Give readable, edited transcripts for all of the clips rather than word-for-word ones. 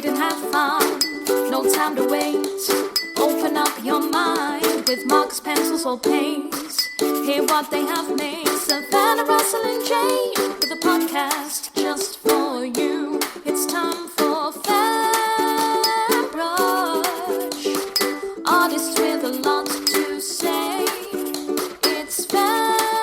read and have fun. No time to wait. Open up your mind with markers, pencils, or paints. Hear what they have made. Savannah, Russell, and Jane with a podcast just for you. It's time for FanBrush. Artists with a lot to say. It's FanBrush.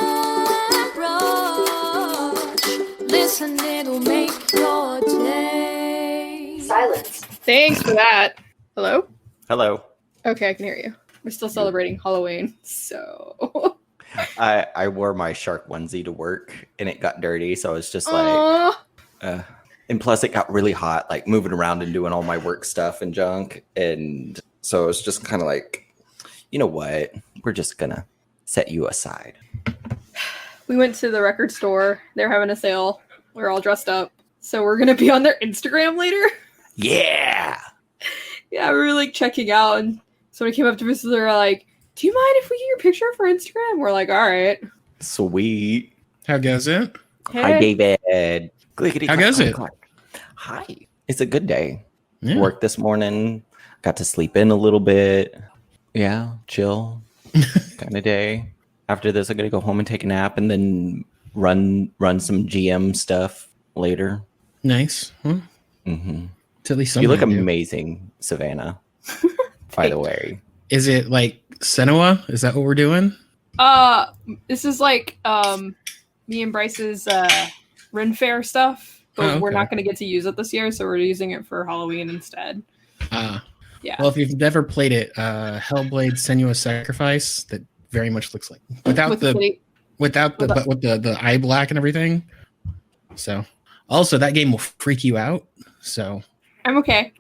Listen, it'll make your day. Silence. Thanks for that. Hello? Hello. Okay, I can hear you. We're still celebrating Halloween, so... I wore my shark onesie to work and it got dirty, so I was just Aww. like, and plus it got really hot, like moving around and doing all my work stuff and junk, and so it was just kind of like, you know what? We're just gonna set you aside. We went to the record store. They're having a sale. We're all dressed up, so we're gonna be on their Instagram later. Yeah. Yeah, we were like checking out, and somebody came up to us and they were like, "Do you mind if we get your picture for Instagram?" We're like, "All right." Sweet. How goes it? Hi, David. Clickety How clack, goes clack, it? clack. Hi. It's a good day. Yeah. Work this morning. Got to sleep in a little bit. Yeah, chill kind of day. After this, I'm gonna go home and take a nap, and then run some GM stuff later. Nice. Well, Mm-hmm. it's at least You look something to do. amazing, Savannah. By the way, Is it like Senua? Is that what we're doing? This is like me and Bryce's Ren Fair stuff, but we're okay. not gonna get to use it this year, so we're using it for Halloween instead. Yeah. Well, if you've never played it, Hellblade: Senua's Sacrifice, that very much looks like without With the plate. but with the eye black and everything. So, also that game will freak you out. So, I'm okay.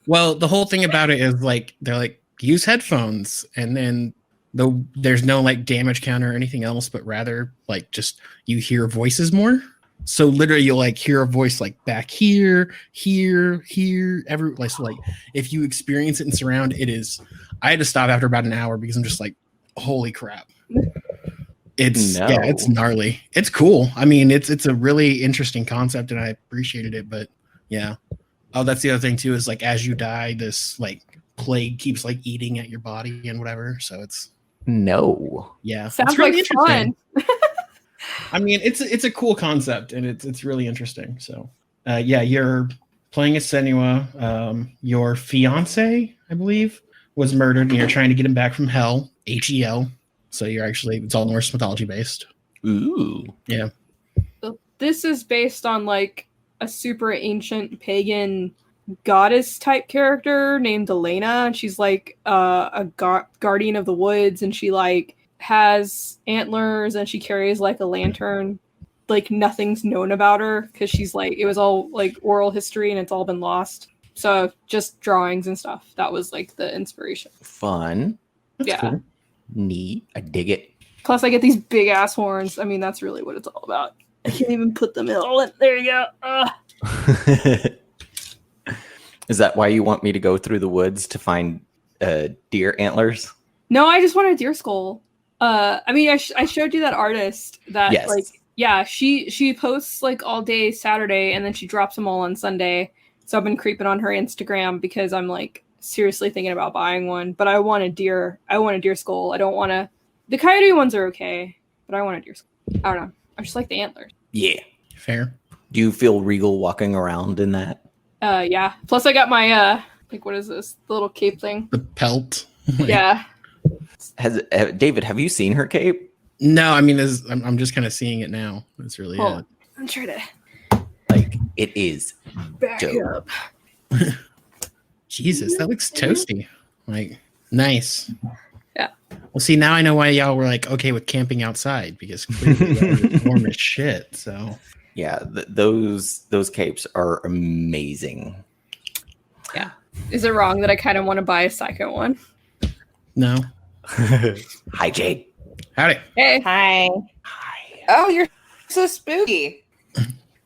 well, the whole thing about it is like they're like use headphones, and then there's no like damage counter or anything else, but rather like just you hear voices more. So literally you'll like hear a voice like back here, every like so like if you experience it in surround, it is. I had to stop after about an hour because I'm just like, holy crap. It's No. yeah, it's gnarly. It's cool. I mean, it's a really interesting concept, and I appreciated it. But yeah. Oh, that's the other thing too. Is like as you die, this like plague keeps like eating at your body and whatever. So it's no. yeah. Sounds it's really like fun. I mean, it's a cool concept, and it's really interesting. So yeah, you're playing as Senua. Your fiance, I believe, was murdered, and you're trying to get him back from hell. HEL. So you're actually it's all Norse mythology based. Ooh. Yeah. So this is based on like a super ancient pagan goddess type character named Elena. She's like a guardian of the woods, and she like has antlers, and she carries like a lantern. Like nothing's known about her because she's like it was all like oral history and it's all been lost. So just drawings and stuff. That was like the inspiration. Fun. That's Yeah. cool. Neat. I dig it. Plus, I get these big ass horns. I mean, that's really what it's all about. I can't even put them in. Oh, there you go. Is that why you want me to go through the woods to find deer antlers? No, I just want a deer skull. I mean, I showed you that artist that Yes. like, yeah, she posts like all day Saturday and then she drops them all on Sunday. So I've been creeping on her Instagram because I'm like seriously thinking about buying one. But I want a deer skull. I don't want to. The coyote ones are okay, but I want a deer skull. I don't know. I just like the antlers. Yeah. Fair. Do you feel regal walking around in that? Yeah. Plus, I got my like what is this? The little cape thing. The pelt. Yeah. David, have you seen her cape? No, I mean, I'm just kind of seeing it now. That's really Oh, it. I'm trying to Like, it is back dope. up. Jesus, that looks toasty. Like, nice. Yeah. Well, see, now I know why y'all were like okay with camping outside because clearly it's warm as shit. So Yeah, those capes are amazing. Yeah. Is it wrong that I kind of want to buy a second one? no. Hi, Jade. Howdy. Hey. Hi. Hi. Oh, you're so spooky.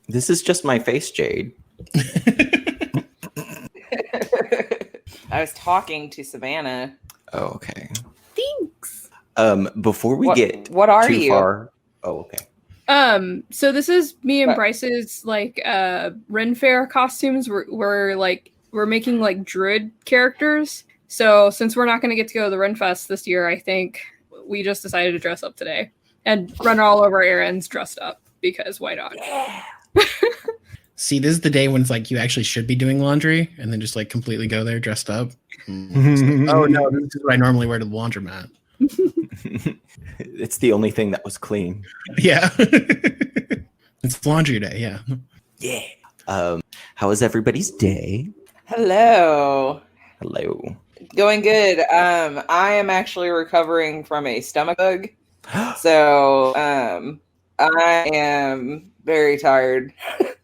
This is just my face, Jade. I was talking to Savannah. Oh, okay. Thanks. Before we What- get what are too you? far. Oh, okay. So this is me and What? Bryce's like Ren Fair costumes. We're like we're making like druid characters. So since we're not going to get to go to the Renfest this year, I think we just decided to dress up today and run all over errands dressed up because why not? See, this is the day when it's like you actually should be doing laundry and then just like completely go there dressed up. It's like, oh no, this is what I normally wear to the laundromat. It's the only thing that was clean. Yeah. It's laundry day, yeah. Yeah. How was everybody's day? Hello. Hello. Going good. I am actually recovering from a stomach bug. So I am very tired.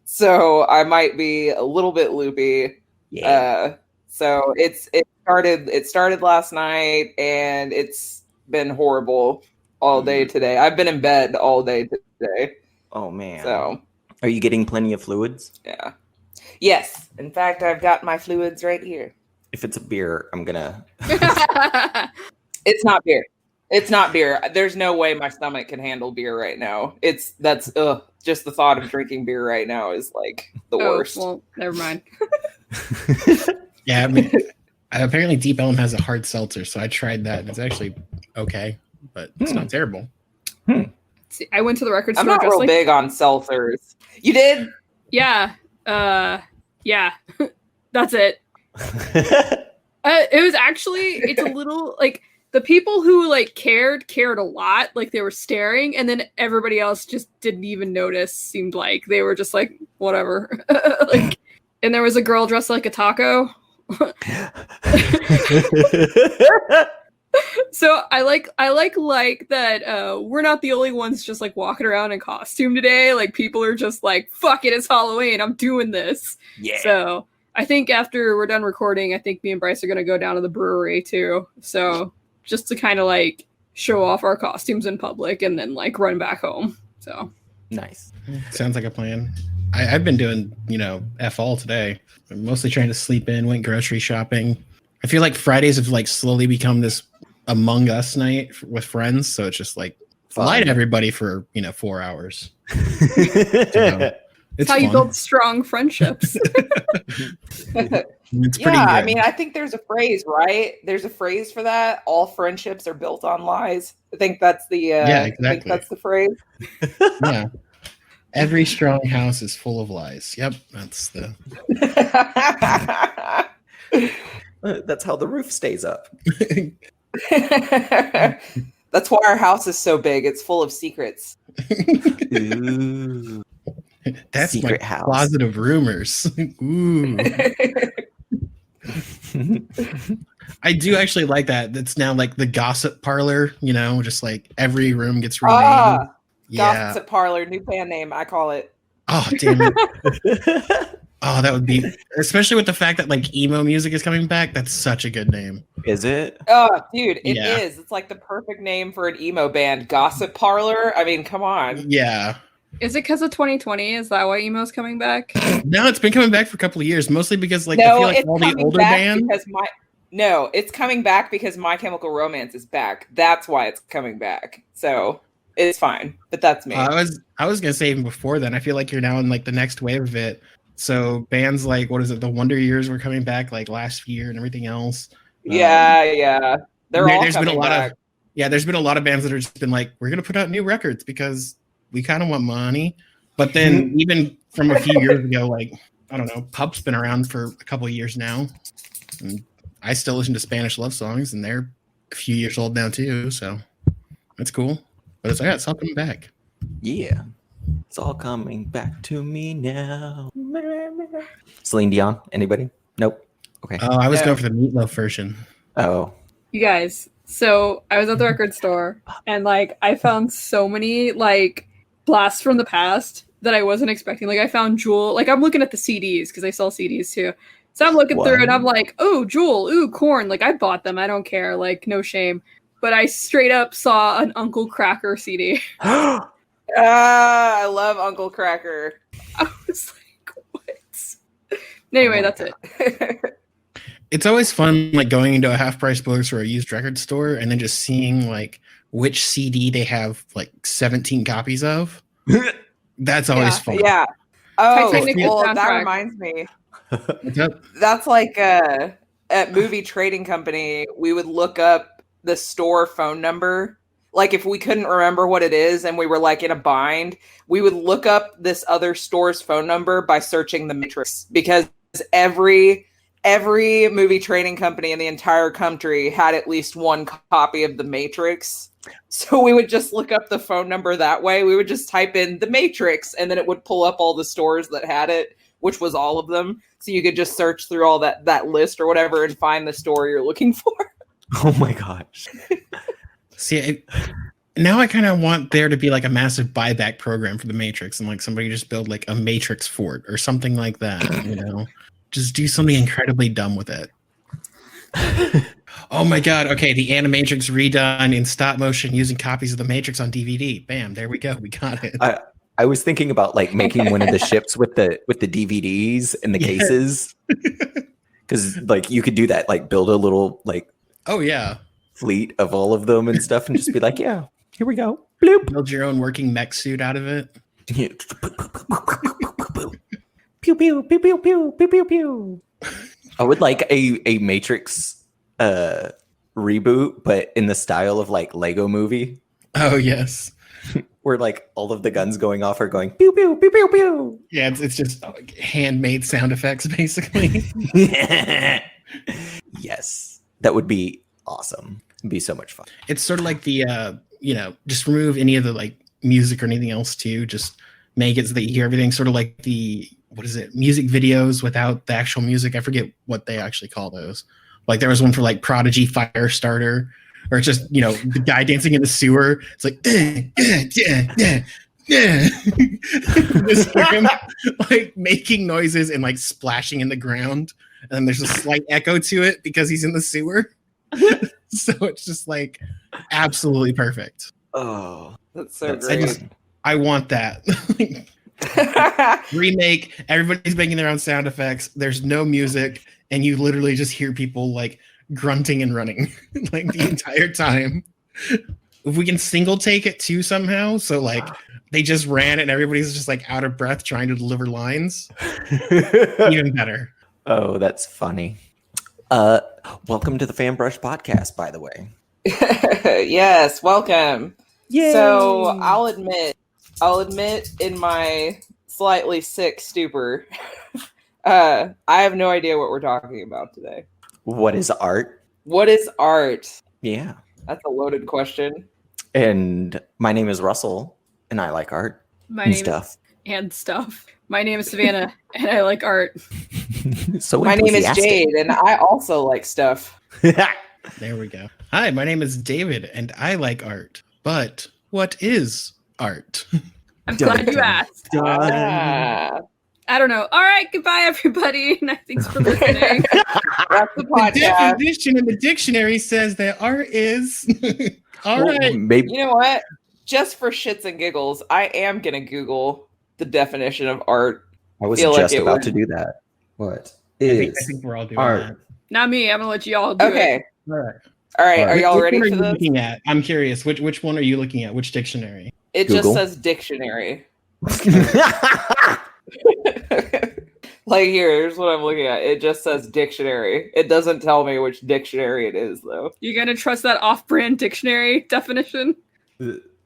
So I might be a little bit loopy. Yeah. So it started last night and it's been horrible all day today. I've been in bed all day today. Oh man. So are you getting plenty of fluids? yeah. Yes. In fact, I've got my fluids right here. If it's a beer, I'm gonna. It's not beer. It's not beer. There's no way my stomach can handle beer right now. Just the thought of drinking beer right now is like the worst. Well, never mind. Yeah, I mean, apparently Deep Elm has a hard seltzer, so I tried that and it's actually okay, but it's not terrible. See, I went to the record I'm store. not just real like, big on seltzers. You did? Yeah. Yeah. That's it. It was actually, it's a little like the people who like cared a lot, like they were staring, and then everybody else just didn't even notice. Seemed like they were just like whatever. Like, and there was a girl dressed like a taco. So I like that we're not the only ones just like walking around in costume today. Like people are just like, fuck it, it's Halloween, I'm doing this. Yeah. So I think after we're done recording, I think me and Bryce are gonna go down to the brewery too. So just to kind of like show off our costumes in public and then like run back home. So Nice. Sounds like a plan. I've been doing, F all today. I'm mostly trying to sleep in, went grocery shopping. I feel like Fridays have like slowly become this Among Us night with friends. So it's just like lie to everybody for, 4 hours. It's how you fun. build strong friendships. It's pretty Yeah, I good. mean, I think there's a phrase, right? There's a phrase for that. All friendships are built on lies. I think that's the I think exactly. that's the phrase. Yeah. Every strong house is full of lies. Yep, that's the. That's how the roof stays up. That's why our house is so big. It's full of secrets. Ooh. That's Secret my house. closet of rumors. Ooh. I do actually like that. That's now like the gossip parlor, just like every room gets renamed. Yeah. Gossip Parlor, new band name. I call it. Oh, damn it. Oh, that would be, especially with the fact that like emo music is coming back. That's such a good name. Is it? Oh, dude, it Yeah. is. It's like the perfect name for an emo band. Gossip Parlor. I mean, come on. Yeah. Is it because of 2020? Is that why emo's coming back? No, it's been coming back for a couple of years, mostly because like I No, feel like it's all the coming older back bands. because it's coming back because My Chemical Romance is back. That's why it's coming back. So it's fine, but that's me. I was gonna say even before then. I feel like you're now in like the next wave of it. So bands like what is it? The Wonder Years were coming back like last year and everything else. Yeah. They're all there's been a coming lot back. of there's been a lot of bands that have just been like, we're gonna put out new records because we kind of want money. But then even from a few years ago, like I don't know, Pup's been around for a couple of years now, and I still listen to Spanish love songs, and they're a few years old now too. So that's cool. But it's all coming back. Yeah. It's all coming back to me now. Celine Dion? Anybody? Nope. Okay. Oh, I was Yeah. going for the Meatloaf version. Oh. You guys, so I was at the record store and like I found so many like blasts from the past that I wasn't expecting. Like I found Jewel, like I'm looking at the CDs because I sell CDs too. So I'm looking through and I'm like, oh, Jewel, ooh, Korn. Like I bought them. I don't care. Like no shame. But I straight up saw an Uncle Cracker CD. I love Uncle Cracker. I was like, what? Anyway, that's it. It's always fun, like going into a half price bookstore or a used record store and then just seeing like which CD they have like 17 copies of. That's always fun. Yeah. Oh, Titanic well, soundtrack. that reminds me. What's up? That's like at Movie Trading Company, we would look up the store phone number. Like if we couldn't remember what it is and we were like in a bind, we would look up this other store's phone number by searching the Matrix, because every movie trading company in the entire country had at least one copy of the Matrix. So we would just look up the phone number that way. We would just type in the Matrix and then it would pull up all the stores that had it, which was all of them. So you could just search through all that list or whatever and find the store you're looking for. Oh my gosh. See, now I kind of want there to be like a massive buyback program for the Matrix, and like somebody just build like a Matrix fort or something like that, you know? Just do something incredibly dumb with it. Oh my god, okay, the Animatrix redone in stop motion using copies of the Matrix on DVD. Bam, there we go. We got it. I was thinking about like making one of the ships with the DVDs and the cases. Because like you could do that, like build a little like Oh yeah. fleet of all of them and stuff and just be like, yeah, here we go. Bloop. Build your own working mech suit out of it. Pew pew pew pew pew pew pew pew. I would like a Matrix reboot, but in the style of like Lego Movie, Oh yes. where like all of the guns going off are going pew pew pew pew pew. Yeah, it's just like, handmade sound effects basically. Yes, that would be awesome. It'd be so much fun. It's sort of like the just remove any of the like music or anything else too. Just make it so that you hear everything. Sort of like the music videos without the actual music. I forget what they actually call those. Like there was one for like Prodigy Firestarter, or it's just the guy dancing in the sewer. It's like just hear him like making noises and like splashing in the ground, and then there's a slight echo to it because he's in the sewer. So it's just like absolutely perfect. Oh, That's so that's- great. I want that. Remake, everybody's making their own sound effects. There's no music, and you literally just hear people like grunting and running like the entire time. If we can single take it too somehow, so like they just ran and everybody's just like out of breath trying to deliver lines, even better. Oh, that's funny. Welcome to the Fan Brush Podcast, by the way. Yes, welcome. Yay! So I'll admit in my slightly sick stupor, I have no idea what we're talking about today. What is art? What is art? Yeah. That's a loaded question. And my name is Russell, and I like art My and name stuff. and stuff. My name is Savannah, and I like art. So My name is enthusiastic. Jade, and I also like stuff. There we go. Hi, my name is David, and I like art. But what is art? I'm glad you asked. Ah, I don't know. All right, goodbye, everybody. And thanks for listening. that's the The podcast. definition in the dictionary says that art is all Well, right. maybe You know what? Just for shits and giggles, I am gonna Google the definition of art. I was feel like just it about would- to do that. What I is think we're all doing art? Not me. I'm gonna let you all do Okay, it. that. All right. all right. Are Which y'all Which ready one are for you this? looking at? I'm curious. Which one are you looking at? Which dictionary? It Google. just says dictionary. Like here's what I'm looking at. It just says dictionary. It doesn't tell me which dictionary it is though. You gonna trust that off-brand dictionary definition? I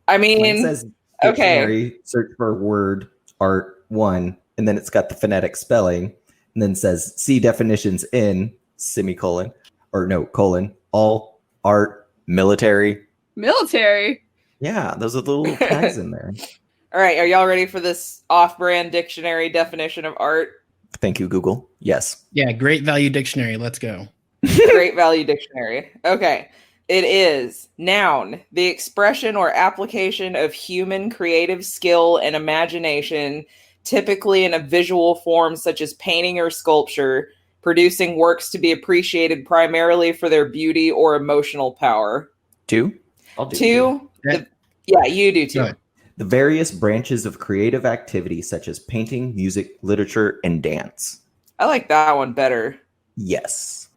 When mean, it says okay. dictionary, search for word art 1, and then it's got the phonetic spelling, and then says see definitions in semicolon or no colon all art military. Military. Yeah, those are the little tags in there. all right, are y'all ready for this off-brand dictionary definition of art? Thank you, Google. Yes. Yeah, Great Value Dictionary. Let's go. Great Value Dictionary. Okay. It is noun, the expression or application of human creative skill and imagination, typically in a visual form such as painting or sculpture, producing works to be appreciated primarily for their beauty or emotional power. 2. I'll do 2. Yeah. Yeah, you do too. Good. The various branches of creative activity such as painting, music, literature, and dance. I like that one better. Yes.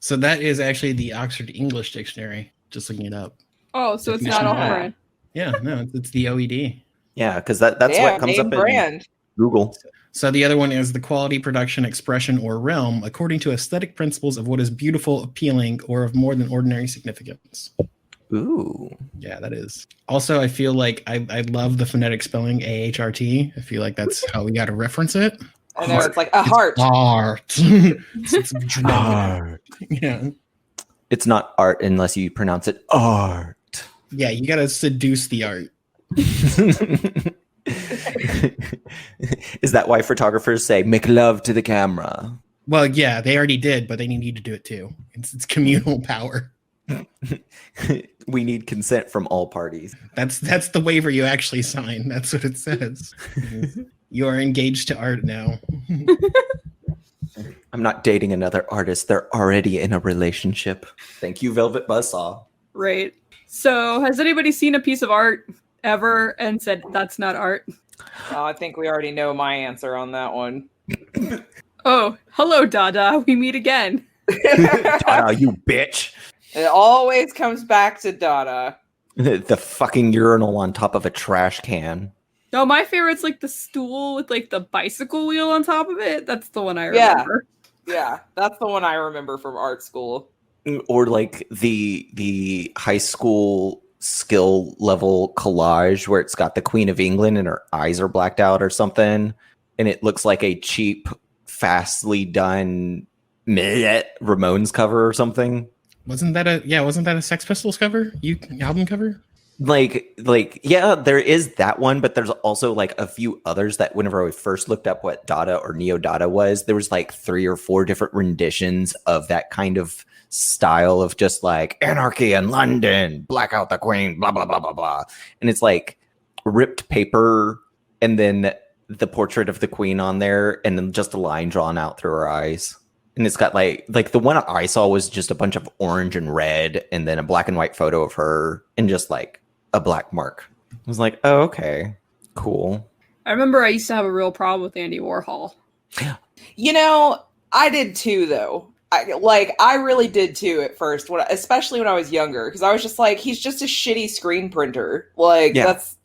So that is actually the Oxford English Dictionary. Just looking it up. Oh, so it's not Definition. off-brand. Yeah, no, it's the OED. Yeah, because that's Yeah, what comes name up brand. Google. So the other one is the quality, production, expression, or realm according to aesthetic principles of what is beautiful, appealing, or of more than ordinary significance. Ooh. Yeah, that is. Also, I feel like I love the phonetic spelling AHRT. I feel like that's how we got to reference it. I know it's like a heart. Art. It's dramatic. Art. Yeah. It's not art unless you pronounce it art. Yeah, you got to seduce the art. Is that why photographers say make love to the camera? Well, yeah, they already did, but they need you to do it too. It's communal power. We need consent from all parties. That's the waiver you actually sign. That's what it says. You are engaged to art now. I'm not dating another artist. They're already in a relationship. Thank you, Velvet Buzzsaw. Right. So, has anybody seen a piece of art ever and said that's not art? I think we already know my answer on that one. Oh, hello, Dada. We meet again. Dada, you bitch. It always comes back to Dada. The fucking urinal on top of a trash can. No, my favorite's like the stool with like the bicycle wheel on top of it. That's the one I Yeah. remember. Yeah, that's the one I remember from art school. Or like the high school skill level collage where it's got the Queen of England and her eyes are blacked out or something. And it looks like a cheap, fastly done Ramones cover or something. Wasn't that a Sex Pistols cover? Album cover? Like yeah, there is that one, but there's also like a few others that whenever I first looked up what Dada or Neo Dada was, there was like 3 or 4 different renditions of that kind of style of just like anarchy in London, black out the queen, blah blah blah blah blah. And it's like ripped paper and then the portrait of the queen on there and then just a line drawn out through her eyes. And it's got like the one I saw was just a bunch of orange and red and then a black and white photo of her and just like a black mark. I was like, oh, okay, cool. I remember I used to have a real problem with Andy Warhol. You know, I did too, though. I really did too at first, especially when I was younger, because I was just like, he's just a shitty screen printer. Like, Yeah. that's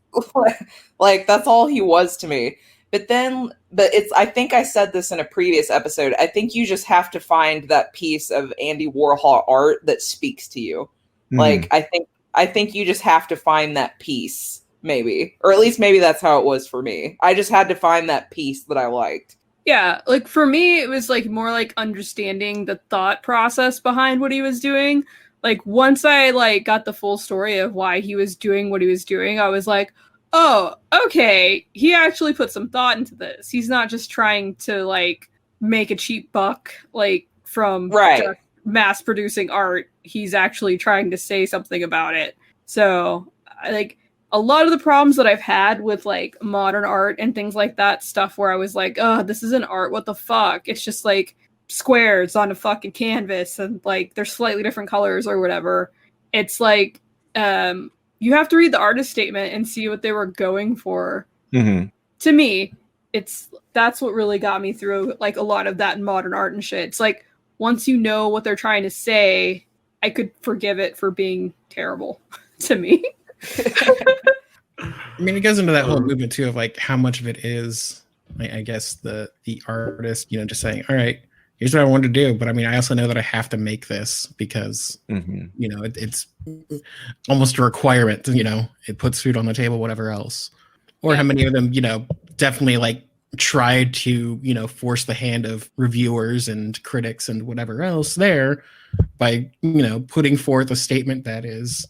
like that's all he was to me. But it's, I think I said this in a previous episode, I think you just have to find that piece of Andy Warhol art that speaks to you. Like, I think you just have to find that piece, maybe. Or at least maybe that's how it was for me. I just had to find that piece that I liked. Yeah, like for me, it was like more like understanding the thought process behind what he was doing. Like once I like got the full story of why he was doing what he was doing, I was like, oh, okay, he actually put some thought into this. He's not just trying to like make a cheap buck like from just mass producing art. He's actually trying to say something about it. So like a lot of the problems that I've had with like modern art and things like that, stuff where I was like, oh, this isn't art, what the fuck? It's just like squares on a fucking canvas and like they're slightly different colors or whatever. It's like you have to read the artist statement and see what they were going for. Mm-hmm. To me, that's what really got me through like a lot of that in modern art and shit. It's like once you know what they're trying to say, I could forgive it for being terrible to me. I mean, it goes into that whole movement too of like how much of it is, I guess, the artist, just saying, all right, here's what I wanted to do, but I mean, I also know that I have to make this because it's almost a requirement. It puts food on the table, whatever else. Or how many of them, definitely like tried to force the hand of reviewers and critics and whatever else there by putting forth a statement that is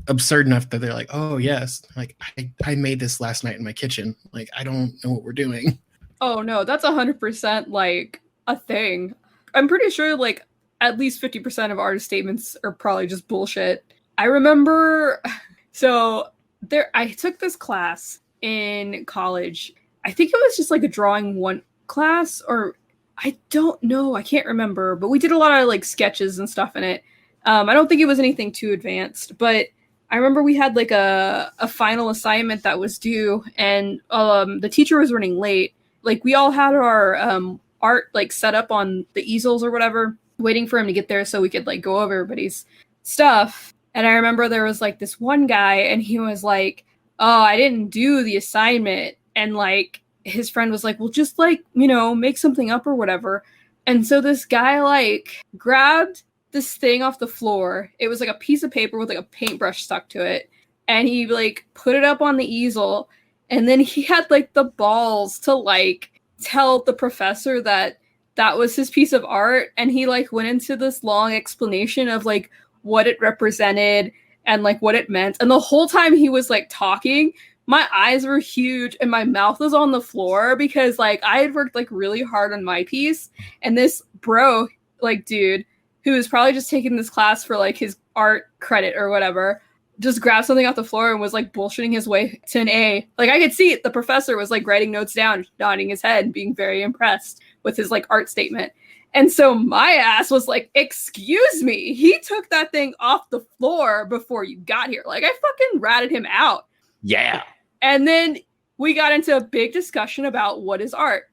absurd enough that they're like, oh yes, like I made this last night in my kitchen, like I don't know what we're doing. Oh no, that's 100% like a thing. I'm pretty sure like at least 50% of artist statements are probably just bullshit. I remember I took this class in college. I think it was just like a drawing one class, or I don't know, I can't remember, but we did a lot of like sketches and stuff in it. I don't think it was anything too advanced, but I remember we had like a final assignment that was due, and the teacher was running late. Like we all had our art like set up on the easels or whatever, waiting for him to get there so we could like go over everybody's stuff. And I remember there was like this one guy and he was like, oh, I didn't do the assignment. And like his friend was like, well, just like, make something up or whatever. And so this guy like grabbed this thing off the floor. It was like a piece of paper with like a paintbrush stuck to it. And he like put it up on the easel. And then he had like the balls to like tell the professor that was his piece of art. And he like went into this long explanation of like what it represented and like what it meant. And the whole time he was like talking, my eyes were huge and my mouth was on the floor because like I had worked like really hard on my piece. And this bro, like dude, who was probably just taking this class for like his art credit or whatever, just grabbed something off the floor and was like bullshitting his way to an A. Like I could see it. The professor was like writing notes down, nodding his head and being very impressed with his like art statement. And so my ass was like, excuse me, he took that thing off the floor before you got here. Like I fucking ratted him out. Yeah. And then we got into a big discussion about what is art.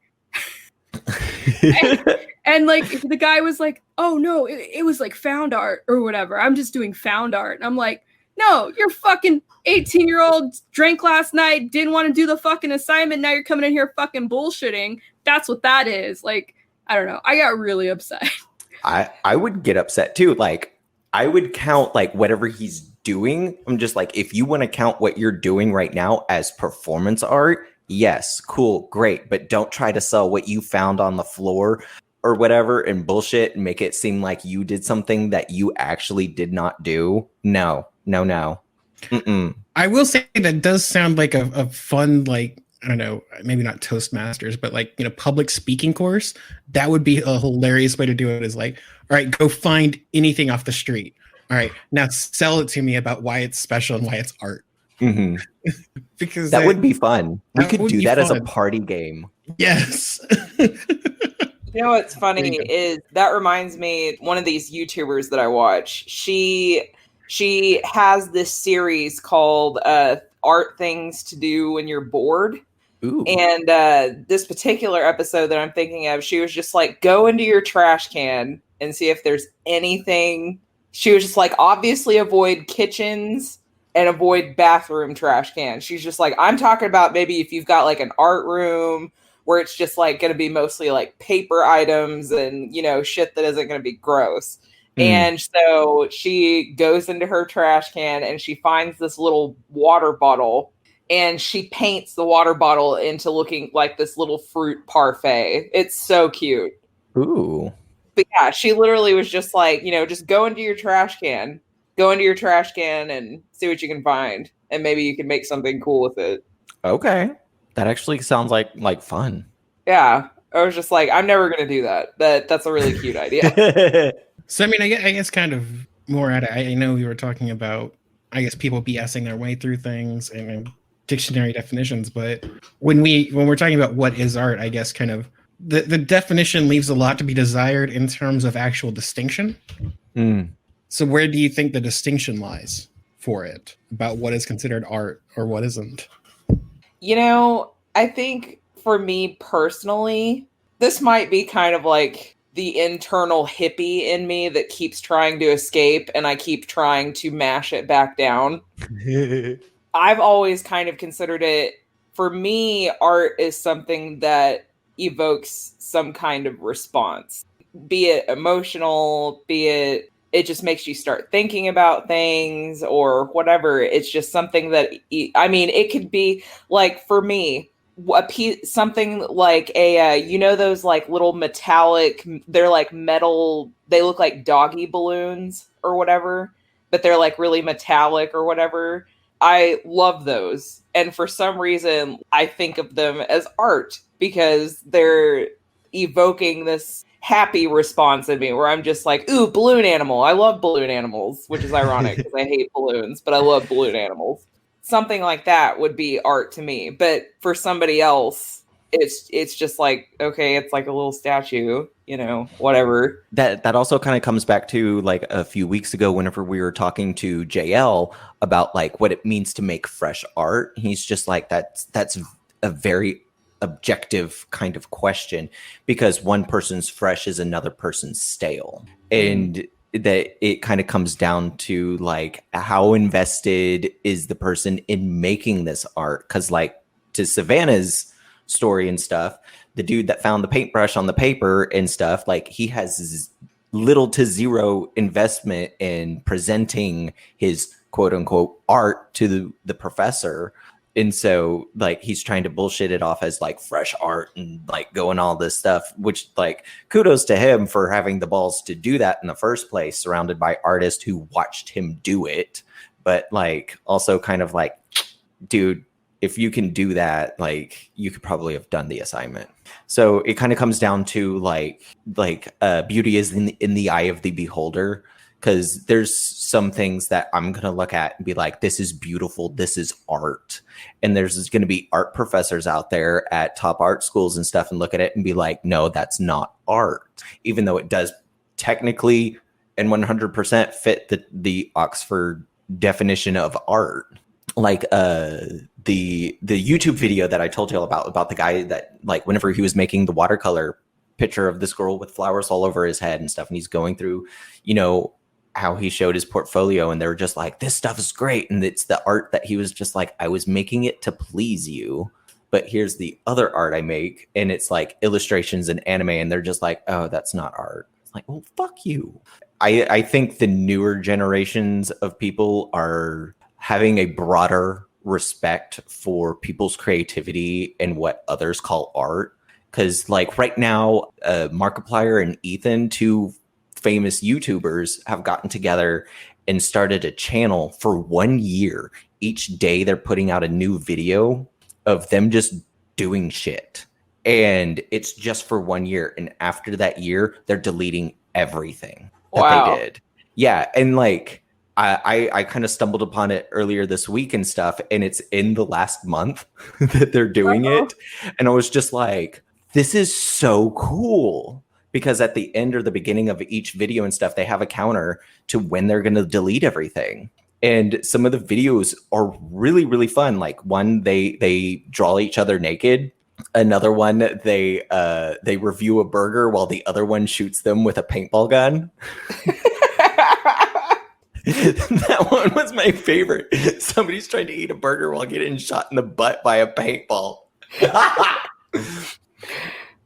and like the guy was like, oh no, it was like found art or whatever. I'm just doing found art. And I'm like, no, you're fucking 18-year-old, drank last night, didn't want to do the fucking assignment. Now you're coming in here fucking bullshitting. That's what that is. Like, I don't know. I got really upset. I would get upset too. Like I would count like whatever he's doing. I'm just like, if you want to count what you're doing right now as performance art, yes, cool, great. But don't try to sell what you found on the floor or whatever and bullshit and make it seem like you did something that you actually did not do. No. Mm-mm. I will say that does sound like a fun, like, I don't know, maybe not Toastmasters, but like, public speaking course. That would be a hilarious way to do it, is like, all right, go find anything off the street. All right, now sell it to me about why it's special and why it's art. Mm-hmm. Because that would be fun. We could do that as a fun. Party game. Yes. You know what's funny is that reminds me, one of these YouTubers that I watch, she has this series called Art Things to Do When You're Bored. Ooh. And this particular episode that I'm thinking of, she was just like, go into your trash can and see if there's anything. She was just like, obviously avoid kitchens and avoid bathroom trash cans. She's just like, I'm talking about maybe if you've got like an art room where it's just like going to be mostly like paper items and, shit that isn't going to be gross. And so she goes into her trash can and she finds this little water bottle and she paints the water bottle into looking like this little fruit parfait. It's so cute. Ooh. But yeah, she literally was just like, just go into your trash can and see what you can find. And maybe you can make something cool with it. Okay. That actually sounds like fun. Yeah. I was just like, I'm never going to do that. That's a really cute idea. So, I mean, I guess kind of more at it. I know we were talking about, I guess, people BSing their way through things and dictionary definitions, but when we're talking about what is art, I guess kind of the definition leaves a lot to be desired in terms of actual distinction. So where do you think the distinction lies for it about what is considered art or what isn't? I think for me personally, this might be kind of like the internal hippie in me that keeps trying to escape and I keep trying to mash it back down. I've always kind of considered it, for me, art is something that evokes some kind of response, be it emotional, be it just makes you start thinking about things or whatever. It's just something that, it could be like, for me, something like those like little metallic, they're like metal, they look like doggy balloons or whatever, but they're like really metallic or whatever. I love those. And for some reason, I think of them as art because they're evoking this happy response in me where I'm just like, ooh, balloon animal. I love balloon animals, which is ironic because I hate balloons, but I love balloon animals. Something like that would be art to me. But for somebody else, it's just like, okay, it's like a little statue, whatever. That also kind of comes back to like a few weeks ago whenever we were talking to JL about like what it means to make fresh art. He's just like, that's a very objective kind of question because one person's fresh is another person's stale. And that it kind of comes down to like how invested is the person in making this art, because like to Savannah's story and stuff, the dude that found the paintbrush on the paper and stuff, like he has little to zero investment in presenting his quote unquote art to the professor. And so like he's trying to bullshit it off as like fresh art and like going all this stuff, which like kudos to him for having the balls to do that in the first place, surrounded by artists who watched him do it. But like also kind of like, dude, if you can do that, like you could probably have done the assignment. So it kind of comes down to like beauty is in the eye of the beholder, because there's some things that I'm going to look at and be like, this is beautiful, this is art. And there's going to be art professors out there at top art schools and stuff and look at it and be like, no, that's not art, even though it does technically and 100% fit the Oxford definition of art. Like the YouTube video that I told you about the guy that like whenever he was making the watercolor picture of this girl with flowers all over his head and stuff, and he's going through, you know, how he showed his portfolio, and they were just like, this stuff is great, and it's the art that he was just like, I was making it to please you, but here's the other art I make, and it's like illustrations and anime, and they're just like, oh, that's not art. It's like, well, fuck you. I think the newer generations of people are having a broader respect for people's creativity and what others call art. Because like right now, Markiplier and Ethan, two famous YouTubers, have gotten together and started a channel for 1 year. Each day they're putting out a new video of them just doing shit. And it's just for 1 year. And after that year, they're deleting everything that they did. Yeah. And like, I kind of stumbled upon it earlier this week and stuff, and it's in the last month that they're doing it. And I was just like, this is so cool, because at the end or the beginning of each video and stuff, they have a counter to when they're going to delete everything. And some of the videos are really, really fun. Like one, they draw each other naked. Another one, they review a burger while the other one shoots them with a paintball gun. That one was my favorite. Somebody's trying to eat a burger while getting shot in the butt by a paintball.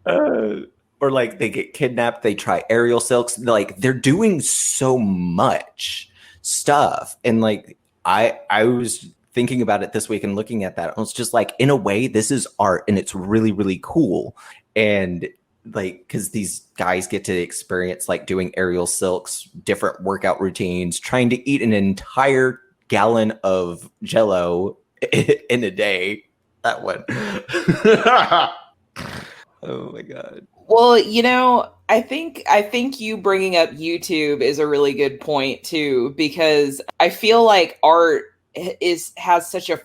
Or like they get kidnapped, they try aerial silks. Like they're doing so much stuff. And like I was thinking about it this week and looking at that, I was just like, in a way, this is art, and it's really, really cool. And like, because these guys get to experience like doing aerial silks, different workout routines, trying to eat an entire gallon of Jell-O in a day. That one. Oh my God. Well, you know, I think you bringing up YouTube is a really good point too, because I feel like art has such a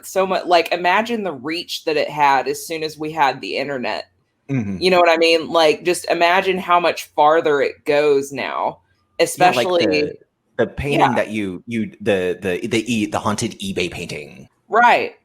so much, like, imagine the reach that it had as soon as we had the internet. Mm-hmm. You know what I mean? Like, just imagine how much farther it goes now, especially like the painting that the haunted eBay painting. Right.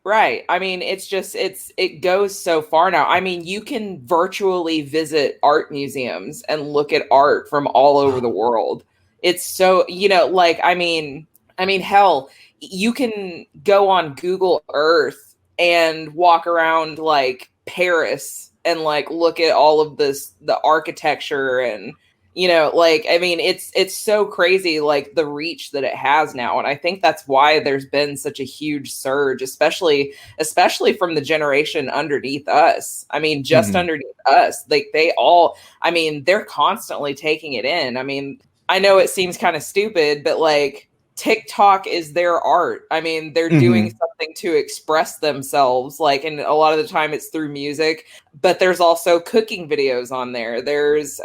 I mean, it goes so far now. I mean, you can virtually visit art museums and look at art from all over the world. It's so, you know, like, I mean, hell, you can go on Google Earth and walk around like Paris and like look at all of the architecture, and you know, like, I mean, it's so crazy, like the reach that it has now. And I think that's why there's been such a huge surge, especially from the generation underneath us. I mean, just underneath us, like they're constantly taking it in. I mean, I know it seems kind of stupid, but like TikTok is their art. I mean, they're doing something to express themselves, like, and a lot of the time it's through music, but there's also cooking videos on there. There's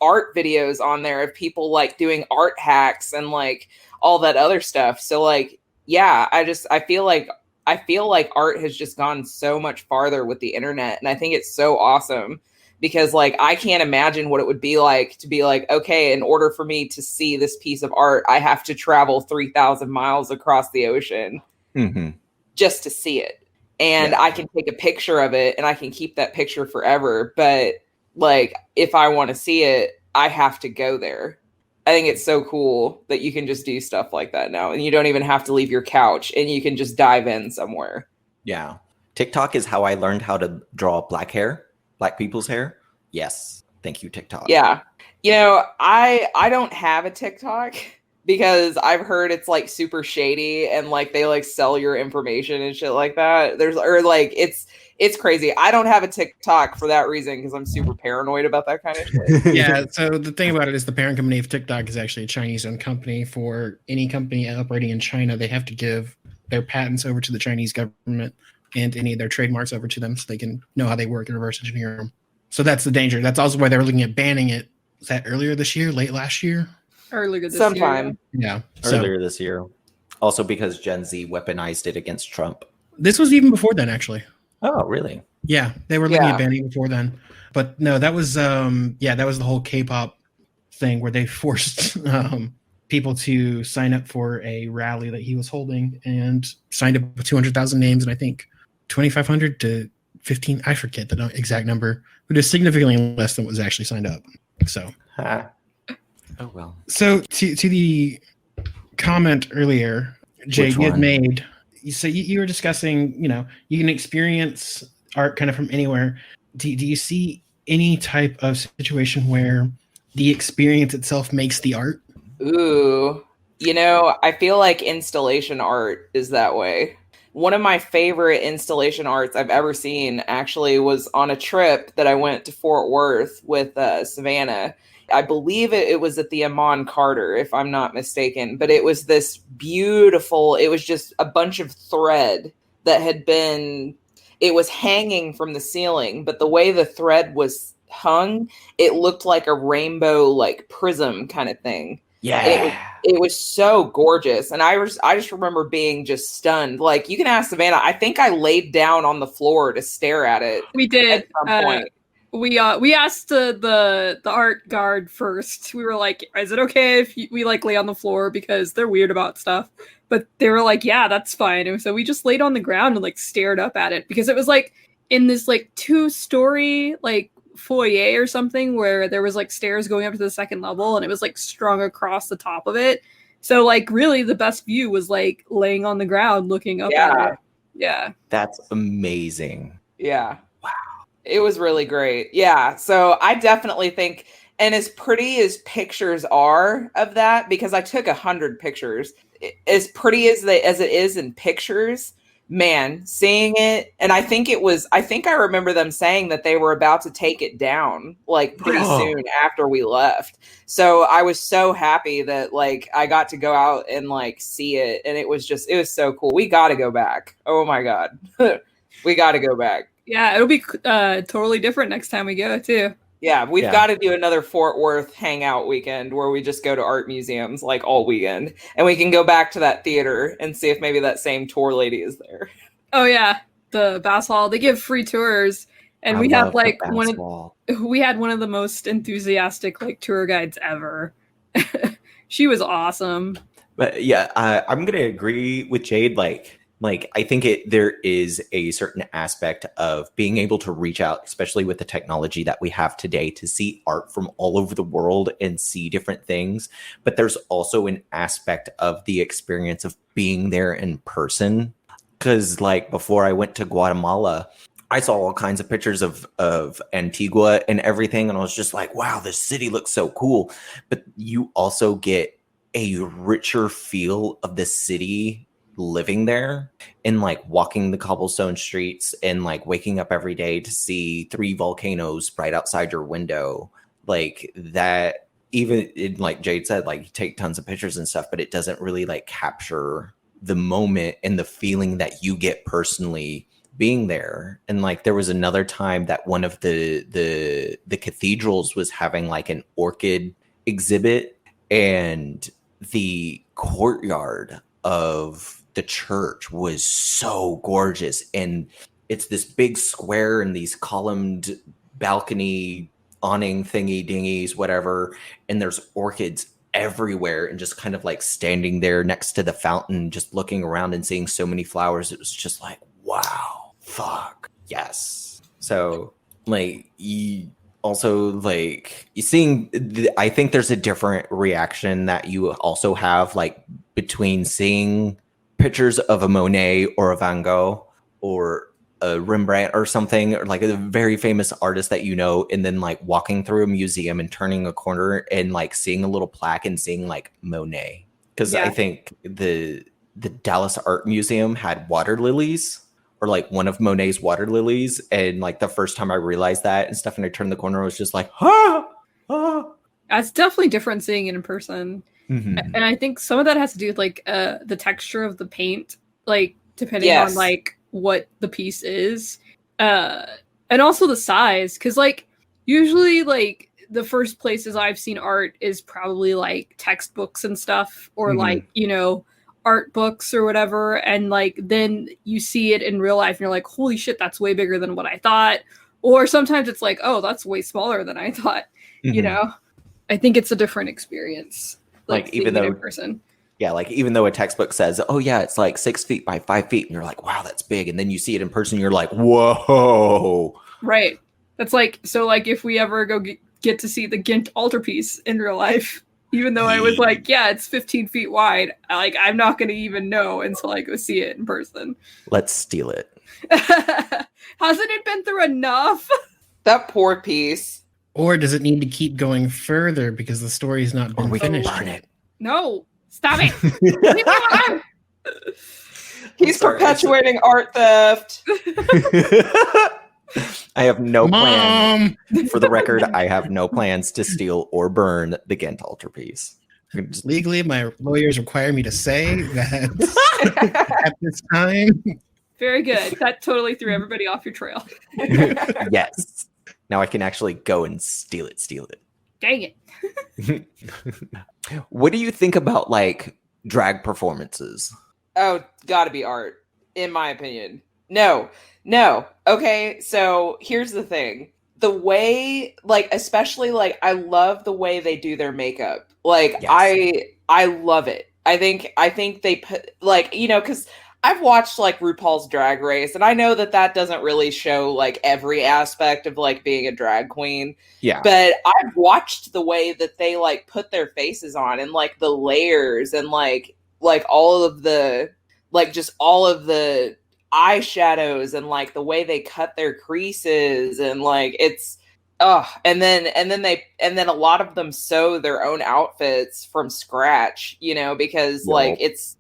art videos on there of people like doing art hacks and like all that other stuff. So like, yeah, I feel like art has just gone so much farther with the internet. And I think it's so awesome, because like, I can't imagine what it would be like to be like, okay, in order for me to see this piece of art, I have to travel 3,000 miles across the ocean just to see it. And I can take a picture of it and I can keep that picture forever. But like, if I want to see it, I have to go there. I think it's so cool that you can just do stuff like that now, and you don't even have to leave your couch, and you can just dive in somewhere. Yeah. TikTok is how I learned how to draw black people's hair. Yes. Thank you, TikTok. Yeah. I don't have a TikTok because I've heard it's like super shady and like they like sell your information and shit like that. It's crazy. I don't have a TikTok for that reason because I'm super paranoid about that kind of shit. Yeah, so the thing about it is the parent company of TikTok is actually a Chinese-owned company. For any company operating in China, they have to give their patents over to the Chinese government and any of their trademarks over to them so they can know how they work and reverse engineer them. So that's the danger. That's also why they were looking at banning it. Was that earlier this year, late last year? Earlier this Sometime. Yeah. Earlier this year. Also because Gen Z weaponized it against Trump. This was even before then, actually. Oh, really? Yeah, they were looking Yeah. at banning before then. But no, that was that was the whole K-pop thing where they forced people to sign up for a rally that he was holding and signed up with 200,000 names and I think 2,500 to 15, I forget the exact number, but it's significantly less than what was actually signed up. So Huh. Oh, well. So to the comment earlier, Jay, Which you had one? made, so you were discussing, you can experience art kind of from anywhere. Do you see any type of situation where the experience itself makes the art? Ooh. I feel like installation art is that way. One of my favorite installation arts I've ever seen actually was on a trip that I went to Fort Worth with Savannah. I believe it was at the Amon Carter, if I'm not mistaken. But it was this beautiful, it was just a bunch of thread that it was hanging from the ceiling. But the way the thread was hung, it looked like a rainbow, like prism kind of thing. Yeah. It was so gorgeous. And I just remember being just stunned. Like, you can ask Savannah, I think I laid down on the floor to stare at it. We did. At some point. We asked the art guard first. We were like, "Is it okay if we like lay on the floor because they're weird about stuff?" But they were like, "Yeah, that's fine." And so we just laid on the ground and like stared up at it because it was like in this like 2-story like foyer or something where there was like stairs going up to the second level and it was like strung across the top of it. So like really the best view was like laying on the ground looking up at it. Yeah. That's amazing. Yeah. Wow. It was really great. Yeah. So I definitely think, and as pretty as pictures are of that, because I took 100 pictures, as pretty as it is in pictures, man, seeing it, and I think I remember them saying that they were about to take it down like pretty soon after we left. So I was so happy that like I got to go out and like see it, and it was so cool. We got to go back. Oh my God. We got to go back. Yeah, it'll be totally different next time we go too. Yeah, we've got to do another Fort Worth hangout weekend where we just go to art museums like all weekend, and we can go back to that theater and see if maybe that same tour lady is there. Oh yeah, the Bass Hall. They give free tours, and we have like we had one of the most enthusiastic like tour guides ever. She was awesome. But yeah, I'm gonna agree with Jade. Like I think there is a certain aspect of being able to reach out, especially with the technology that we have today, to see art from all over the world and see different things. But there's also an aspect of the experience of being there in person. Because like before I went to Guatemala, I saw all kinds of pictures of Antigua and everything. And I was just like, wow, this city looks so cool. But you also get a richer feel of the city living there and like walking the cobblestone streets and like waking up every day to see 3 volcanoes right outside your window. Like that, even like Jade said, like you take tons of pictures and stuff, but it doesn't really like capture the moment and the feeling that you get personally being there. And like there was another time that one of the cathedrals was having like an orchid exhibit, and the courtyard of the church was so gorgeous, and it's this big square and these columned balcony awning thingy dingies, whatever, and there's orchids everywhere, and just kind of like standing there next to the fountain, just looking around and seeing so many flowers. It was just like, wow, fuck yes. So like you also like you seeing I think there's a different reaction that you also have like between seeing pictures of a Monet or a Van Gogh or a Rembrandt or something, or like a very famous artist that you know, and then like walking through a museum and turning a corner and like seeing a little plaque and seeing like Monet. Because Yeah. I think the Dallas Art Museum had water lilies, or like one of Monet's water lilies, and like the first time I realized that and stuff, and I turned the corner, I was just like, It's definitely different seeing it in person. Mhm. And I think some of that has to do with like the texture of the paint, like depending Yes. on like what the piece is. And also the size, because like usually like the first places I've seen art is probably like textbooks and stuff, or Mhm. like, you know, art books or whatever, and like then you see it in real life and you're like, holy shit, that's way bigger than what I thought. Or sometimes it's like, oh, that's way smaller than I thought. You Mhm. know, I think it's a different experience. Like, seeing even it in though- person. Yeah, like even though a textbook says, "Oh yeah, it's like 6 feet by 5 feet," and you're like, "Wow, that's big," and then you see it in person, you're like, "Whoa!" Right. That's like, so like if we ever go get to see the Ghent altarpiece in real life, even though I was like, yeah, it's 15 feet wide, I'm not going to even know until I go see it in person. Let's steal it. Hasn't it been through enough? That poor piece. Or does it need to keep going further because the story's not Or been we can finished? burn yet? it. No. Stop it. Leave me alone. He's Sorry, perpetuating art theft. I have no plan. Mom! For the record, I have no plans to steal or burn the Ghent altarpiece. Just- Legally, my lawyers require me to say that at this time. Very good. That totally threw everybody off your trail. yes. Now I can actually go and steal it. Dang it. What do you think about like drag performances? Oh, gotta be art, in my opinion. No. Okay, so here's the thing. The way, like, especially like, I love the way they do their makeup. Like, Yes. I love it. I think they put, like, you know, because I've watched like RuPaul's Drag Race, and I know that doesn't really show like every aspect of like being a drag queen. Yeah. But I've watched the way that they like put their faces on, and like the layers, and like all of the, like, just all of the eyeshadows, and like the way they cut their creases, and like it's and then a lot of them sew their own outfits from scratch, you know, because like it's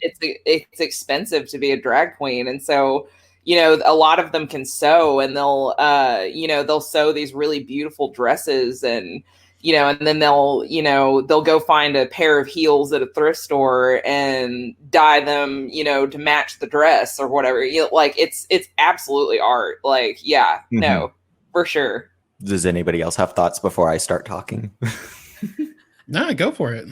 expensive to be a drag queen, and so, you know, a lot of them can sew, and they'll sew these really beautiful dresses, and you know, and then they'll go find a pair of heels at a thrift store and dye them, you know, to match the dress or whatever. You know, like it's absolutely art. Like, yeah, no, for sure. Does anybody else have thoughts before I start talking? No, go for it.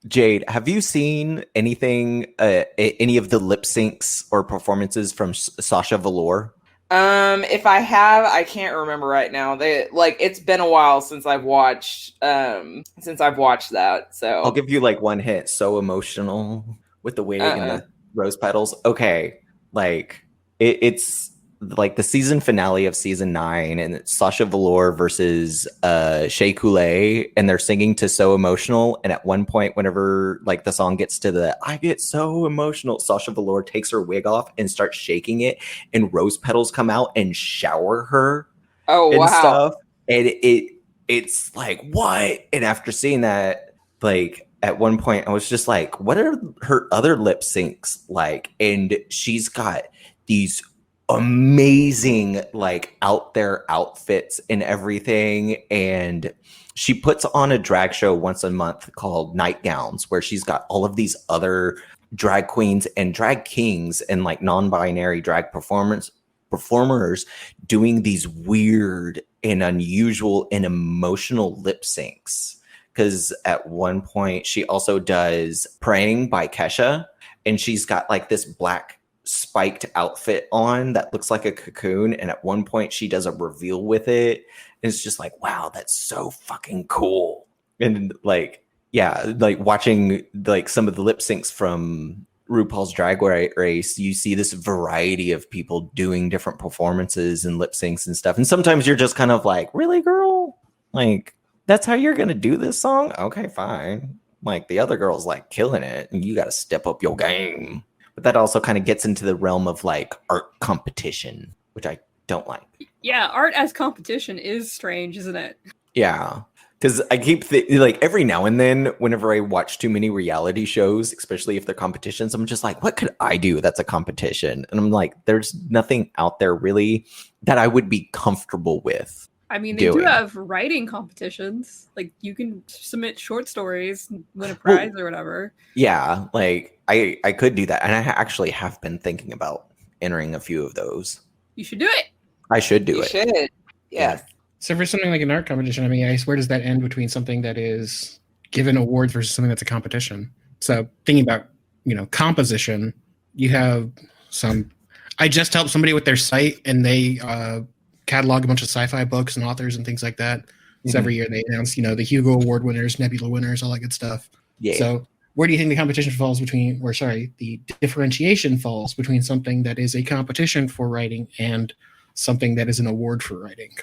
Jade, have you seen anything, any of the lip syncs or performances from Sasha Velour? If I have, I can't remember right now. It's been a while since I've watched that. So I'll give you like one hint. So emotional with the wig and the rose petals. Okay, like it's like the season finale of season 9, and it's Sasha Velour versus Shea Coulee, and they're singing to So Emotional. And at one point, whenever like the song gets to the I get so emotional, Sasha Velour takes her wig off and starts shaking it, and rose petals come out and shower her. Oh, and wow. stuff. And it's like, what? And after seeing that, like at one point I was just like, what are her other lip syncs like? And she's got these amazing like out there outfits and everything, and she puts on a drag show once a month called Nightgowns, where she's got all of these other drag queens and drag kings and like non-binary drag performers doing these weird and unusual and emotional lip syncs. Because at one point she also does Praying by Kesha, and she's got like this black spiked outfit on that looks like a cocoon, and at one point she does a reveal with it, and it's just like, wow, that's so fucking cool. And like, yeah, like watching like some of the lip syncs from RuPaul's Drag Race, you see this variety of people doing different performances and lip syncs and stuff, and sometimes you're just kind of like, really, girl? Like, that's how you're gonna do this song? Okay, fine. Like, the other girl's like killing it, and you gotta step up your game. But that also kind of gets into the realm of like art competition. which I don't like. Yeah, art as competition is strange, isn't it? Yeah. Because I keep like every now and then, whenever I watch too many reality shows, especially if they're competitions, I'm just like, what could I do that's a competition? And I'm like, there's nothing out there really that I would be comfortable with. I mean, they do doing. have writing competitions. Like, you can submit short stories, and win a prize or whatever. Yeah, like I could do that. And I actually have been thinking about entering a few of those. You should do it. I should do You it. should. Yes. So for something like an art competition, I mean, I guess where does that end between something that is given awards versus something that's a competition? So thinking about, composition, you have some. I just helped somebody with their site, and they catalog a bunch of sci-fi books and authors and things like that. So every year they announce, the Hugo Award winners, Nebula winners, all that good stuff. Yeah. So where do you think the competition falls between, the differentiation falls between something that is a competition for writing and something that is an award for writing?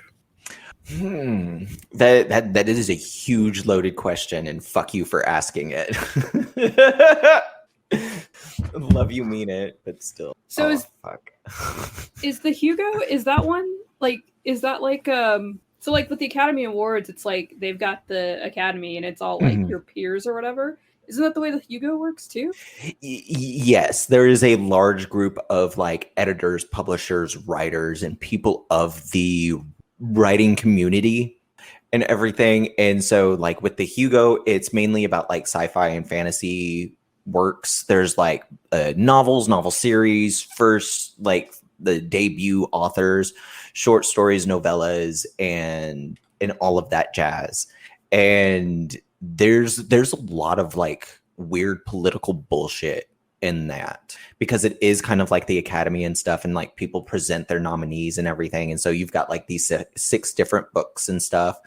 That is a huge loaded question, and fuck you for asking it. Love you, mean it, but still. So fuck. is the Hugo, is that one so like with the Academy Awards, it's like they've got the Academy and it's all like your peers or whatever. Isn't that the way the Hugo works too? Yes, there is a large group of like editors, publishers, writers, and people of the writing community and everything. And so like with the Hugo, it's mainly about like sci-fi and fantasy works. There's like novels, novel series, first like the debut authors, short stories, novellas, and all of that jazz. And there's a lot of like weird political bullshit in that, because it is kind of like the Academy and stuff, and like people present their nominees and everything. And so you've got like these 6 different books and stuff.